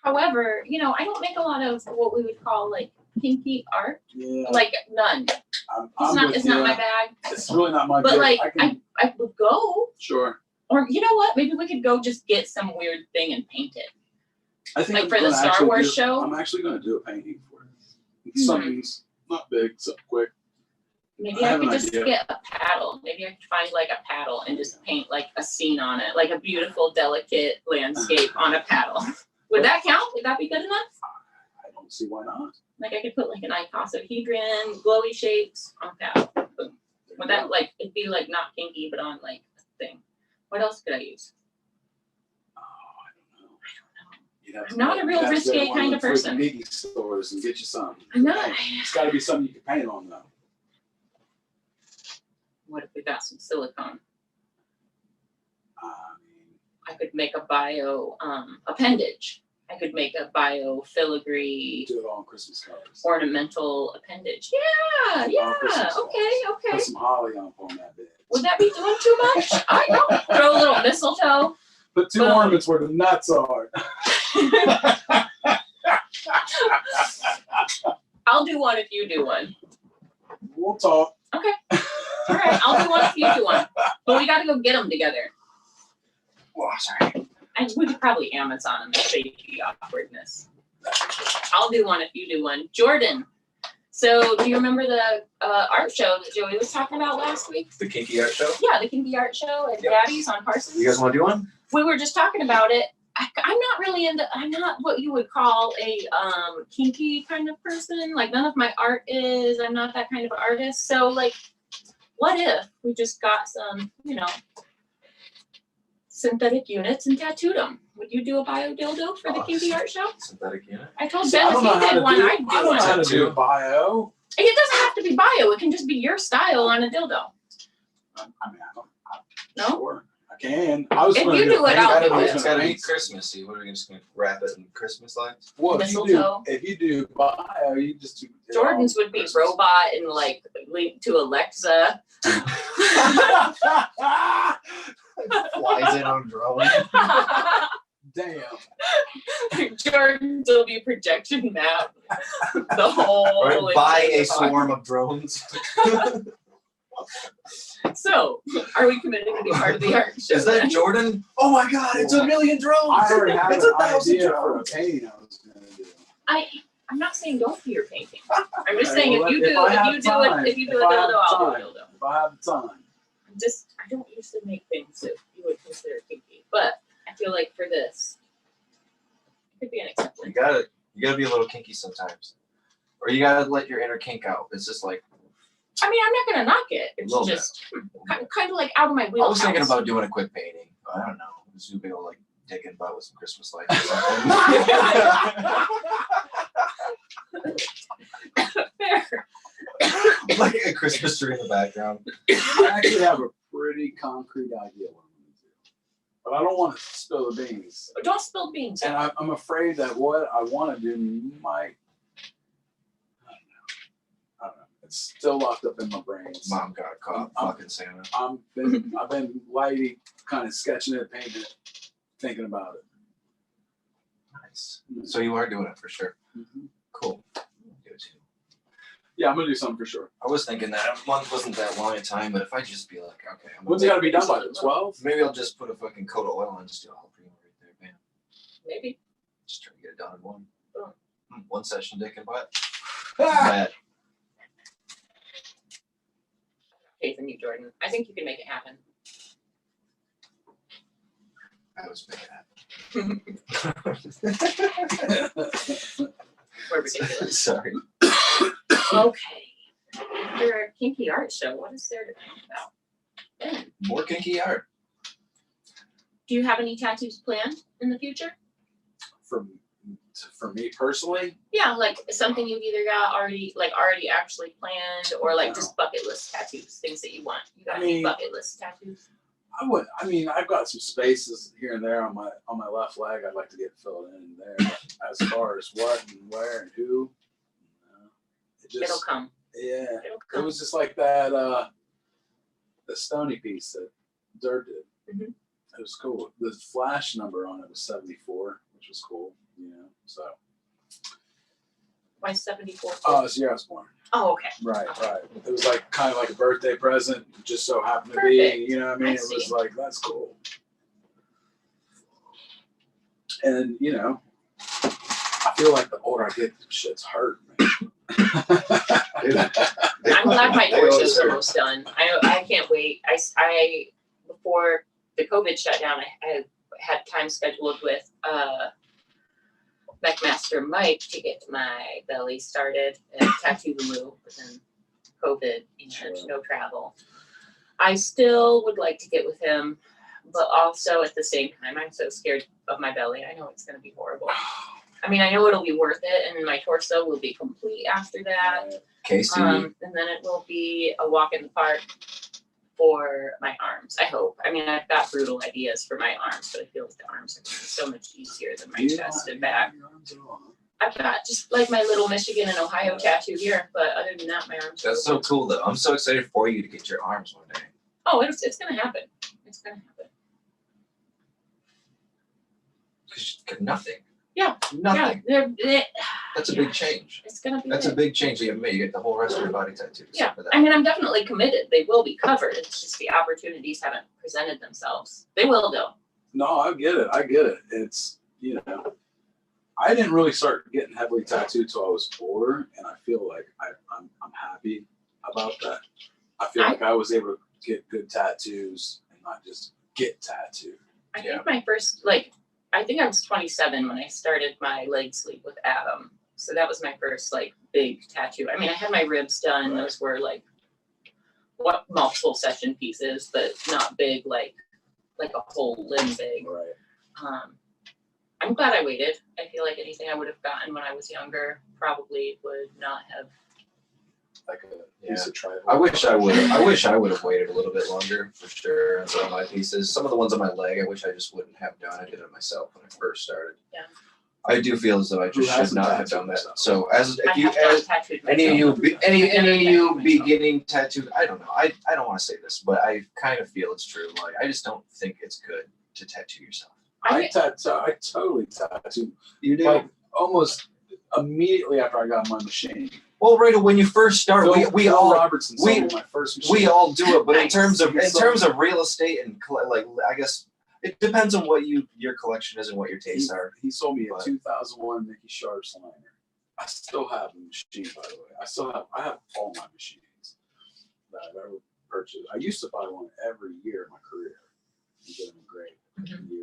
However, you know, I don't make a lot of what we would call like kinky art. Yeah. Like none. It's not my bag. It's really not my But bag. like I would go. sure. Or you know what? Maybe we could go just get some weird thing and paint it. I think Like I'm for the gonna Star actually Wars show? I'm actually going to do a painting for it. Mhm. Something's not big, something quick. Maybe I I have could an just idea. get a paddle. Maybe I could find like a paddle and just paint like a scene on it, like a beautiful, delicate landscape on a paddle. Would that count? Would that be good enough? I don't see why not. Like I could put like an icosahedron, glowy shapes on a paddle. Boom. Would that like it'd be like not kinky, but on like a thing? What else could I use? Oh, I don't know. You'd have to I'm not go- a real you'd have to go to risque one kind the of person. freaking geeky stores and get you something. I'm not. It's got to be something you can paint on though. What if we got some silicone? I mean, I could make a bio appendage. I could make a bio filigree do it all on Christmas cards. ornamental appendage. Yeah, Oh, Christmas okay. Put some holly on that bit. Would that be doing too much? I know. Throw a little mistletoe. Put 2 Boom. ornaments where the nuts are. I'll do one if you do one. We'll talk. All right, I'll do one if you do one. But we got to go get them together. Oh, sorry. And we could probably Amazon them and save the awkwardness. I'll do one if you do one. Jordan. So do you remember the art show that Joey was talking about last week? The Kinky Art Show. Yeah, the Kinky Art Show at Yep. Daddy's on Parsons. You guys want to do one? We were just talking about it. I'm not really I'm not what you would call a kinky kind of person. Like none of my art is. I'm not that kind of artist. So like, what if we just got some, synthetic units and tattooed them? Would you do a bio dildo for the Kinky Art Show? Synthetic unit. I told See, Ben I if don't know he how to did one, do. I'd do I don't one. know how to Tattoo. do a bio. It doesn't have to be bio. It can just be your style on a dildo. I mean, No? Sure, I can. I was If gonna you do it, It's I'll gotta do be, it. it's gotta be Christmassy. What are we just gonna wrap it in Christmas lights? Well, Mistletoe. if you do bio, you just do. it all Jordan's would be Christmas. robot and like linked to Alexa. Flies in on drone. Damn. Jordan's will be projection map. The whole. Right? Buy a entire swarm of drones. So, are we committed to be part of the art show? Is that then? Jordan? Oh my God! It's a million drones. I already had It's an 1,000 idea for a drones. painting I was gonna do. I'm not saying don't do your painting. I'm just Okay, saying well, if you if I have do time, a if dildo, I have I'll do a time. dildo. If I have the time. I don't usually make things that you would consider kinky, but I feel like for this, it could be an exception. You gotta be a little kinky sometimes, or you gotta let your inner kink out. It's just like. I mean, I'm not gonna knock it. It's just kind of like out of my wheelhouse. I was thinking about doing a quick painting. I don't know. Just do a big old like dick and butt with some Christmas lights or something. Fair. Like a Christmas tree in the background. I actually have a pretty concrete idea what I'm going to do, but I don't want to spill the beans. Don't spill beans. And I'm afraid that what I want to do might. I don't know. It's still locked up in my brain. Mom got caught fucking Santa. I've been lightly kind of sketching it, painting it, thinking about it. Nice. So you are doing it for sure. Mm-hmm. Cool. I'll do it too. Yeah, I'm gonna do something for sure. I was thinking that a month wasn't that long a time, but if I just be like, okay, When's it gotta be done by? 12? Maybe I'll just put a fucking coat of oil on and just do a whole cream right there, bam. Maybe. Just try to get it done in one. Boom. One session, dick and butt. Ah! Bad. Faith in you, Jordan. I think you can make it happen. I was making We're ridiculous. Sorry. Okay. After a kinky art show, what is there to talk about? Ben, More kinky art. do you have any tattoos planned in the future? For me personally, Yeah, like something you've either got already actually planned, or like just bucket list tattoos, things that you want. You got any bucket list tattoos? I've got some spaces here and there on my left leg. I'd like to get filled in there. But as far as what and where and who, It'll come. Yeah, It'll it come. was just like that. The Stony piece that Dirt did. Mhm. It was cool. The flash number on it was 74, which was cool. So. Why 74? Oh, it's the year I was born. Oh, okay. Right. It was like kind of like a birthday present. It just so happened to Perfect. be, you know what I mean? I It was see. like, that's cool. And, I feel like the older I get, the shit's hurt, man. I'm glad my torso's almost done. I can't wait. I before the COVID shutdown, I had time scheduled with McMaster Mike to get my belly started and tattoo removed, but then COVID and no travel. I still would like to get with him, but also at the same time, I'm so scared of my belly. I know it's going to be horrible. I mean, I know it'll be worth it, and my torso will be complete after that. Casey. And then it will be a walk in the park for my arms, I hope. I mean, I've got brutal ideas for my arms, but I feel like the arms are so much easier than my chest and back. I've got just like my little Michigan and Ohio tattoo here, but other than that, my arms. That's so cool, though. I'm so excited for you to get your arms one day. Oh, it's gonna happen. It's gonna happen. Cause nothing. Yeah. Nothing. Yeah, That's a big change. It's gonna be. That's a big change that you made. You get the whole rest of your body tattooed. Yeah, For that. I mean, I'm definitely committed. They will be covered. It's just the opportunities haven't presented themselves. They will, though. No, I get it. It's, I didn't really start getting heavily tattooed till I was older, and I feel like I'm happy about that. I feel like I was able to get good tattoos and not just get tattooed. I think my first, I think I was 27 when I started my leg sleeve with Adam. So that was my first, big tattoo. I mean, I had my ribs done. Those were, multiple session pieces, but not big, like a whole limb big. Right. I'm glad I waited. I feel like anything I would have gotten when I was younger probably would not have. Like a piece of tribal. I wish I would have waited a little bit longer for sure on some of my pieces. Some of the ones on my leg, I wish I just wouldn't have done. I did it myself when I first started. Yeah. I do feel as though I just should not have done that. So as I have not tattooed any of myself. you beginning tattooed, I don't know. I don't want to say this, but I kind of feel it's true. Like I just don't think it's good to tattoo yourself. I totally tattooed. You do? Like almost immediately after I got my machine. Well, right when you first start, we Phil all Robertson sold me my first machine. we all do it, but in Nice. terms of real estate and I guess it depends on what your collection is and what your tastes are. He sold me a But- 2001 Mickey Sharps liner. I still have the machine, by the way. I have all my machines that I've ever purchase. I used to buy one every year in my career and get them great.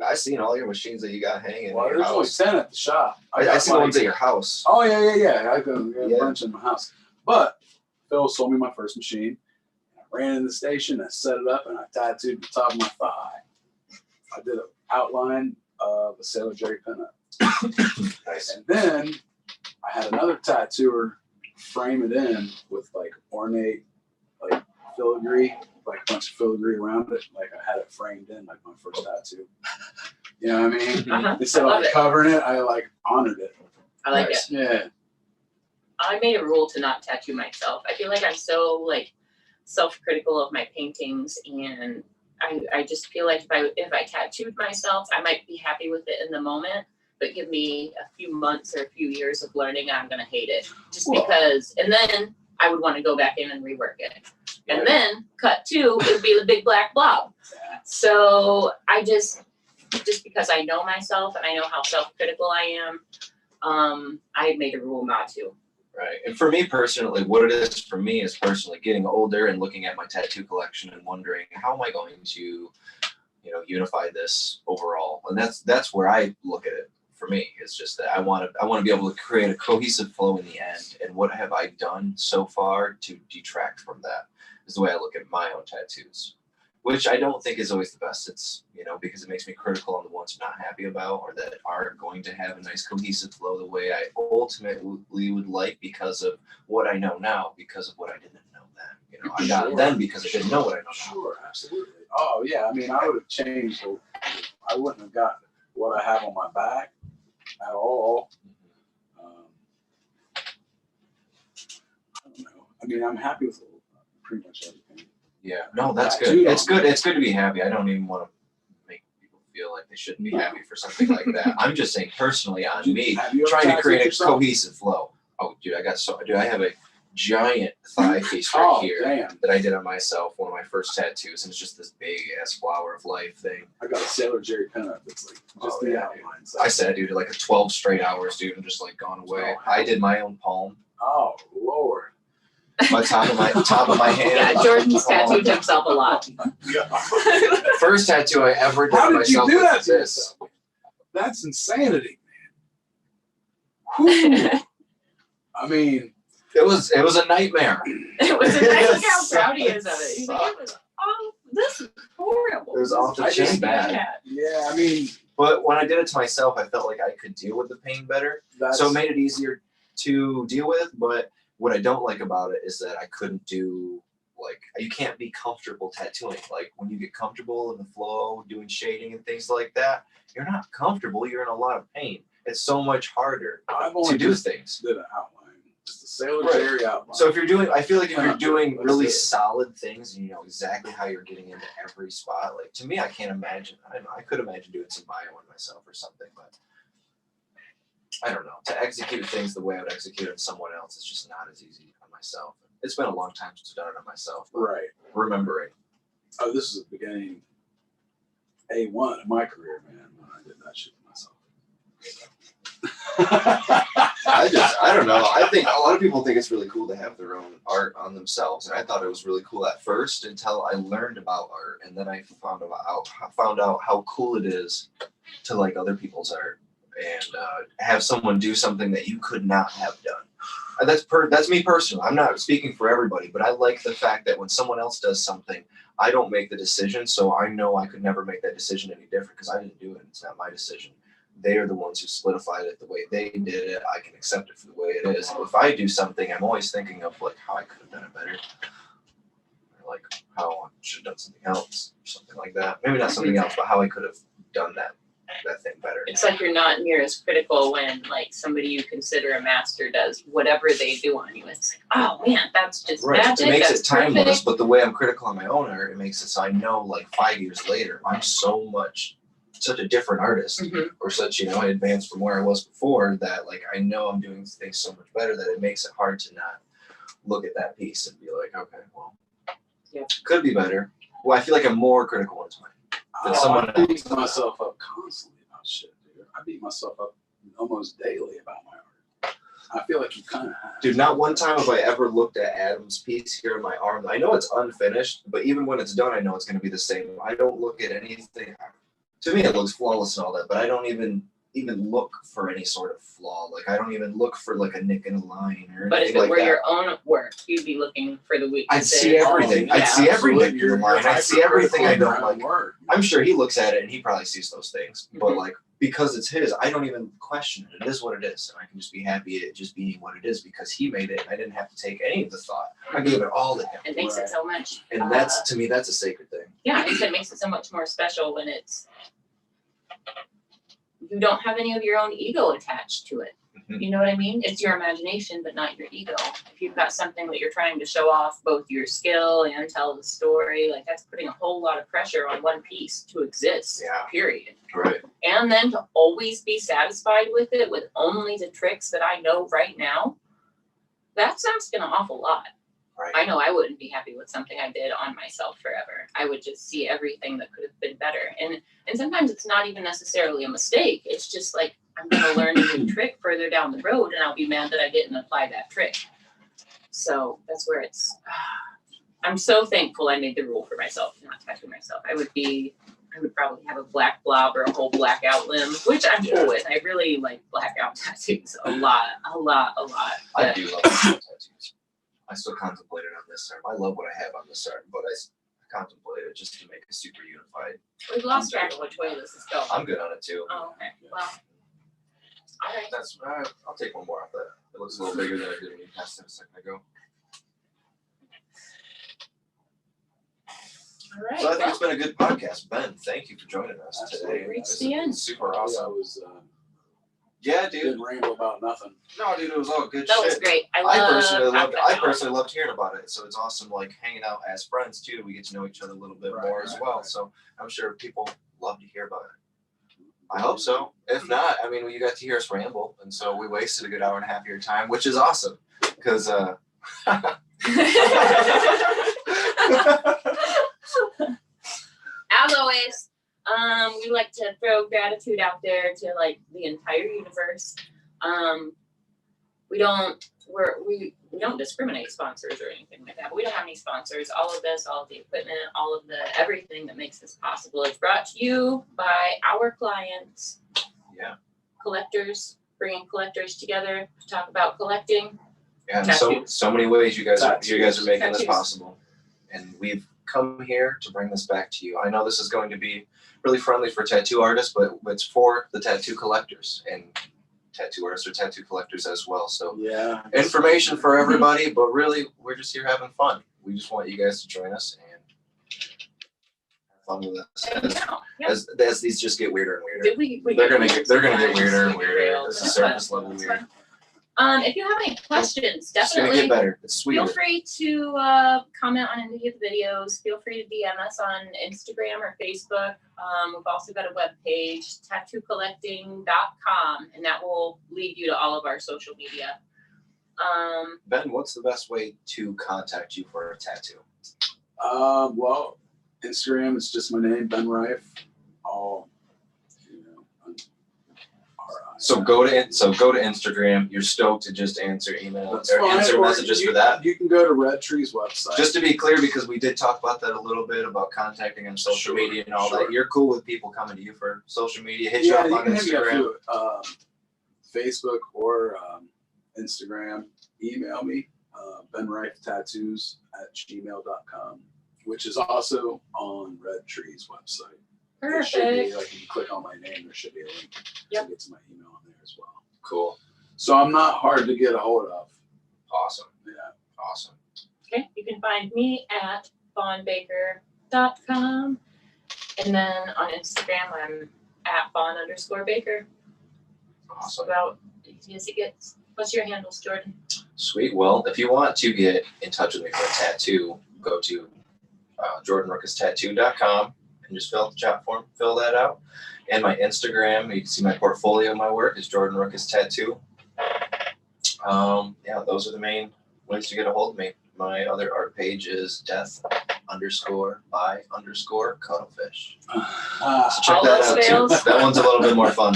I've seen all your machines that you got hanging Well, in your there's only house. 10 at the shop. I see the ones at your house. Oh yeah. I got a Yeah. bunch in my house. But Phil sold me my first machine. I ran in the station, I set it up, and I tattooed the top of my thigh. I did an outline of a Sailor Jerry pinup. Nice. And then I had another tattooer frame it in with like ornate, like filigree, like a bunch of filigree around it. Like I had it framed in like my first tattoo. You know what I mean? Uh-huh. Instead of I love like it. covering it, I like honored it. I like Nice. it. Yeah. I made a rule to not tattoo myself. I feel like I'm so like self-critical of my paintings, and I just feel like if I tattooed myself, I might be happy with it in the moment, but give me a few months or a few years of learning, and I'm gonna hate it. Just Well- because, and then I would want to go back in and rework it. And Right. then cut two, it would be the big black blob. So I just because I know myself and I know how self-critical I am, I made a rule not to. Right. And for me personally, what it is for me is personally getting older and looking at my tattoo collection and wondering how am I going to, unify this overall. And that's where I look at it. For me, it's just that I want to be able to create a cohesive flow in the end. And what have I done so far to detract from that? Is the way I look at my own tattoos, which I don't think is always the best. It's because it makes me critical on the ones I'm not happy about or that aren't going to have a nice cohesive flow the way I ultimately would like because of what I know now, because of what I didn't know then. I got it then because I didn't know what I know now. Sure, absolutely. Oh yeah, I mean, I would have changed. I wouldn't have gotten what I have on my back at all. I don't know. I mean, I'm happy with pretty much everything. Yeah, no, that's Yeah, good. dude, It's good. It's good to be happy. I don't even want to make people feel like they shouldn't be No. happy for something like that. I'm just saying personally on me, Have you ever trying to tattooed create a yourself? cohesive flow. Oh, dude, I have a giant thigh piece right Oh here damn! that I did on myself, one of my first tattoos, and it's just this big ass flower of life thing. I got a Sailor Jerry pinup. It's like just Oh, the yeah, outlines. I said, dude, like a 12 straight hours, dude, and just like gone away. Oh, I did my own palm, Oh Lord! my top of my hand. Yeah, Jordan's tattooed himself a lot. First tattoo I ever did How on did you myself do was that to this. yourself? That's insanity, man. Whew. I mean, It was a nightmare. It was amazing how Yes. proud he is of it. He's like, this is horrible. It was off the I chain just- bad. Yeah. yeah, I mean, But when I did it to myself, I felt like I could deal with the pain better. that's So it made it easier to deal with. But what I don't like about it is that I couldn't do, you can't be comfortable tattooing. Like when you get comfortable in the flow, doing shading and things like that, you're not comfortable. You're in a lot of pain. It's so much harder I've to only do just things. did an outline, just a Sailor Right. Jerry outline. So if you're doing, I feel like if you're doing Let's really do it. solid things and you know exactly how you're getting into every spot, like to me, I can't imagine. I don't know. I could imagine doing some bio on myself or something, but I don't know. To execute things the way I would execute it on someone else, it's just not as easy on myself. It's been a long time since I've done it on myself. But right. remembering. Oh, this is the beginning, A1 of my career, man. When I did that shit to myself. I don't know. I think a lot of people think it's really cool to have their own art on themselves, and I thought it was really cool at first until I learned about art, and then I found out how cool it is to like other people's art and have someone do something that you could not have done. And that's me personally. I'm not speaking for everybody, but I like the fact that when someone else does something, I don't make the decision, so I know I could never make that decision any different because I didn't do it. It's not my decision. They are the ones who solidified it the way they did it. I can accept it for the way it is. If I do something, I'm always thinking of like how I could have done it better, or like how I should have done something else, or something like that. Maybe not something else, but how I could have done that thing better. It's like you're not near as critical when like somebody you consider a master does whatever they do on you. It's like, oh man, that's just Right. magic. It makes That's it timeless, perfect. but the way I'm critical on my own art, it makes it so I know like 5 years later, I'm such a different artist, Mhm. or such, advanced from where I was before that like I know I'm doing things so much better that it makes it hard to not look at that piece and be like, okay, well, Yeah. could be better. Well, I feel like I'm more critical when it's mine. But someone I beat else- myself up constantly about shit, dude. I beat myself up almost daily about my art. I feel like you kind of have. Dude, not one time have I ever looked at Adam's piece here in my arm. I know it's unfinished, but even when it's done, I know it's going to be the same. I don't look at anything. To me, it looks flawless and all that, but I don't even look for any sort of flaw. Like, I don't even look for like a nick in a line or But if anything it like were that. your own work, you'd be looking for the I'd weaknesses. see everything. Yeah. I'd see every nick in a line. I'd see everything I don't like. Work. I'm sure he looks at it and he probably sees those things, but Mhm. like, because it's his, I don't even question it. It is what it is, and I can just be happy at just being what it is because he made it. And I didn't have to take any of the thought. I gave it all to him, It makes Right. it so much. and that's to me, that's a sacred thing. Yeah, it makes it so much more special when it's you don't have any of your own ego attached to it. Mhm. You know what I mean? It's your imagination, but not your ego. If you've got something that you're trying to show off, both your skill and tell the story, like that's putting a whole lot of pressure on one piece to exist. Yeah. Period. Right. And then to always be satisfied with it with only the tricks that I know right now, that's asking an awful lot. Right. I know I wouldn't be happy with something I did on myself forever. I would just see everything that could have been better. And sometimes it's not even necessarily a mistake. It's just like I'm gonna learn a new trick further down the road and I'll be mad that I didn't apply that trick. So that's where it's I'm so thankful I made the rule for myself to not tattoo myself. I would probably have a black blob or a whole blackout limb, which I'm cool with. I really like blackout tattoos a lot. I But do love tattoos. I still contemplate it on this arm. I love what I have on this arm, but I contemplate it just to make it super unified. we've lost track of which way this is going. I'm good on it too. Oh, okay. Well, all right. That's I'll take one more off that. It looks a little bigger than I did when you passed it a second ago. All right. So I think Well, it's been a good podcast. Ben, thank you for joining us today. Reached This the has been end. super I awesome. was Yeah, dude. didn't ramble about nothing. No, dude, it was all good that shit. was great. I personally loved hearing about it. So it's awesome, like hanging out as friends too. We get to know each other a little bit Right, more as right, well. right. So I'm sure people love to hear about it. I hope so. If not, I mean, you got to hear us ramble, and so we wasted a good hour and a half of your time, which is awesome. Because As always, we like to throw gratitude out there to like the entire universe. We don't discriminate sponsors or anything like that. But we don't have any sponsors. All of this, all of the equipment, all of the everything that makes this possible is brought to you by our clients. Yeah. Collectors, bringing collectors together to talk about collecting. Yeah, Tattoos. so many ways you guys are Tattoos. making this Tattoos. possible, and we've come here to bring this back to you. I know this is going to be really friendly for tattoo artists, but it's for the tattoo collectors, and tattoo artists are tattoo collectors as well. So Yeah. information for everybody, but really we're just here having fun. We just want you guys to join us and have fun with us as these just get weirder and weirder. They're gonna get weirder and weirder. This is surface level weird. If you have any questions, It's gonna definitely get better. It's sweeter. feel free to comment on any of the videos. Feel free to DM us on Instagram or Facebook. We've also got a webpage, tattoocollecting.com, and that will lead you to all of our social media. Ben, what's the best way to contact you for a tattoo? Well, Instagram is just my name, Ben Riffe. All, So go to Instagram. You're stoked to just answer email That's or fine. answer Or messages you, for that. You can go to Red Tree's website. Just to be clear, because we did talk about that a little bit about contacting on social Sure, media and all sure. that. You're cool with people coming to you for social media. Hit you yeah, up you on can hit me up Instagram. through Facebook or Instagram. Email me, benrifetattoos@gmail.com, which is also on Red Tree's website. It should be, Perfect. like, if you click on my name, there should be a link Yep. to get to my email on there as well. Cool. So I'm not hard to get a hold of. Awesome. Yeah. Awesome. Okay, you can find me at fawnbaker.com. And then on Instagram, I'm at fawn_baker. That's Awesome. about as easy as it gets. What's your handles, Jordan? Sweet. Well, if you want to get in touch with me for a tattoo, go to jordanruckustattoo.com and just fill out the chat form, fill that out. And my Instagram, you can see my portfolio of my work is Jordan Ruckus Tattoo. Yeah, those are the main ways to get a hold of me. My other art page is death_art. _by_cuttlefish. Ah, So check All that else out too. fails. That one's a little bit more fun.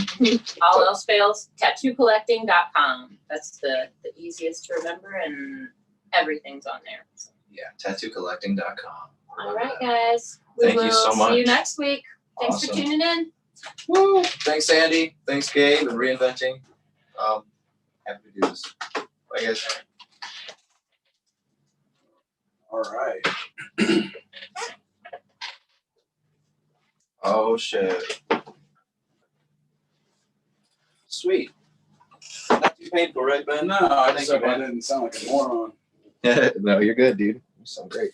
All else fails, tattoocollecting.com. That's the easiest to remember, and everything's on there. So. Yeah, tattoocollecting.com. All right, guys. We Thank you will so see you much. next week. Thanks for Awesome. tuning in. Woo! Thanks, Andy. Thanks, Gabe, and reinventing. Happy to do this. Bye, guys. all right. Oh shit. Sweet. Not too painful, right, Ben? No, I Thank just you, hope I man. didn't sound like a moron. No, you're good, dude. You sound great.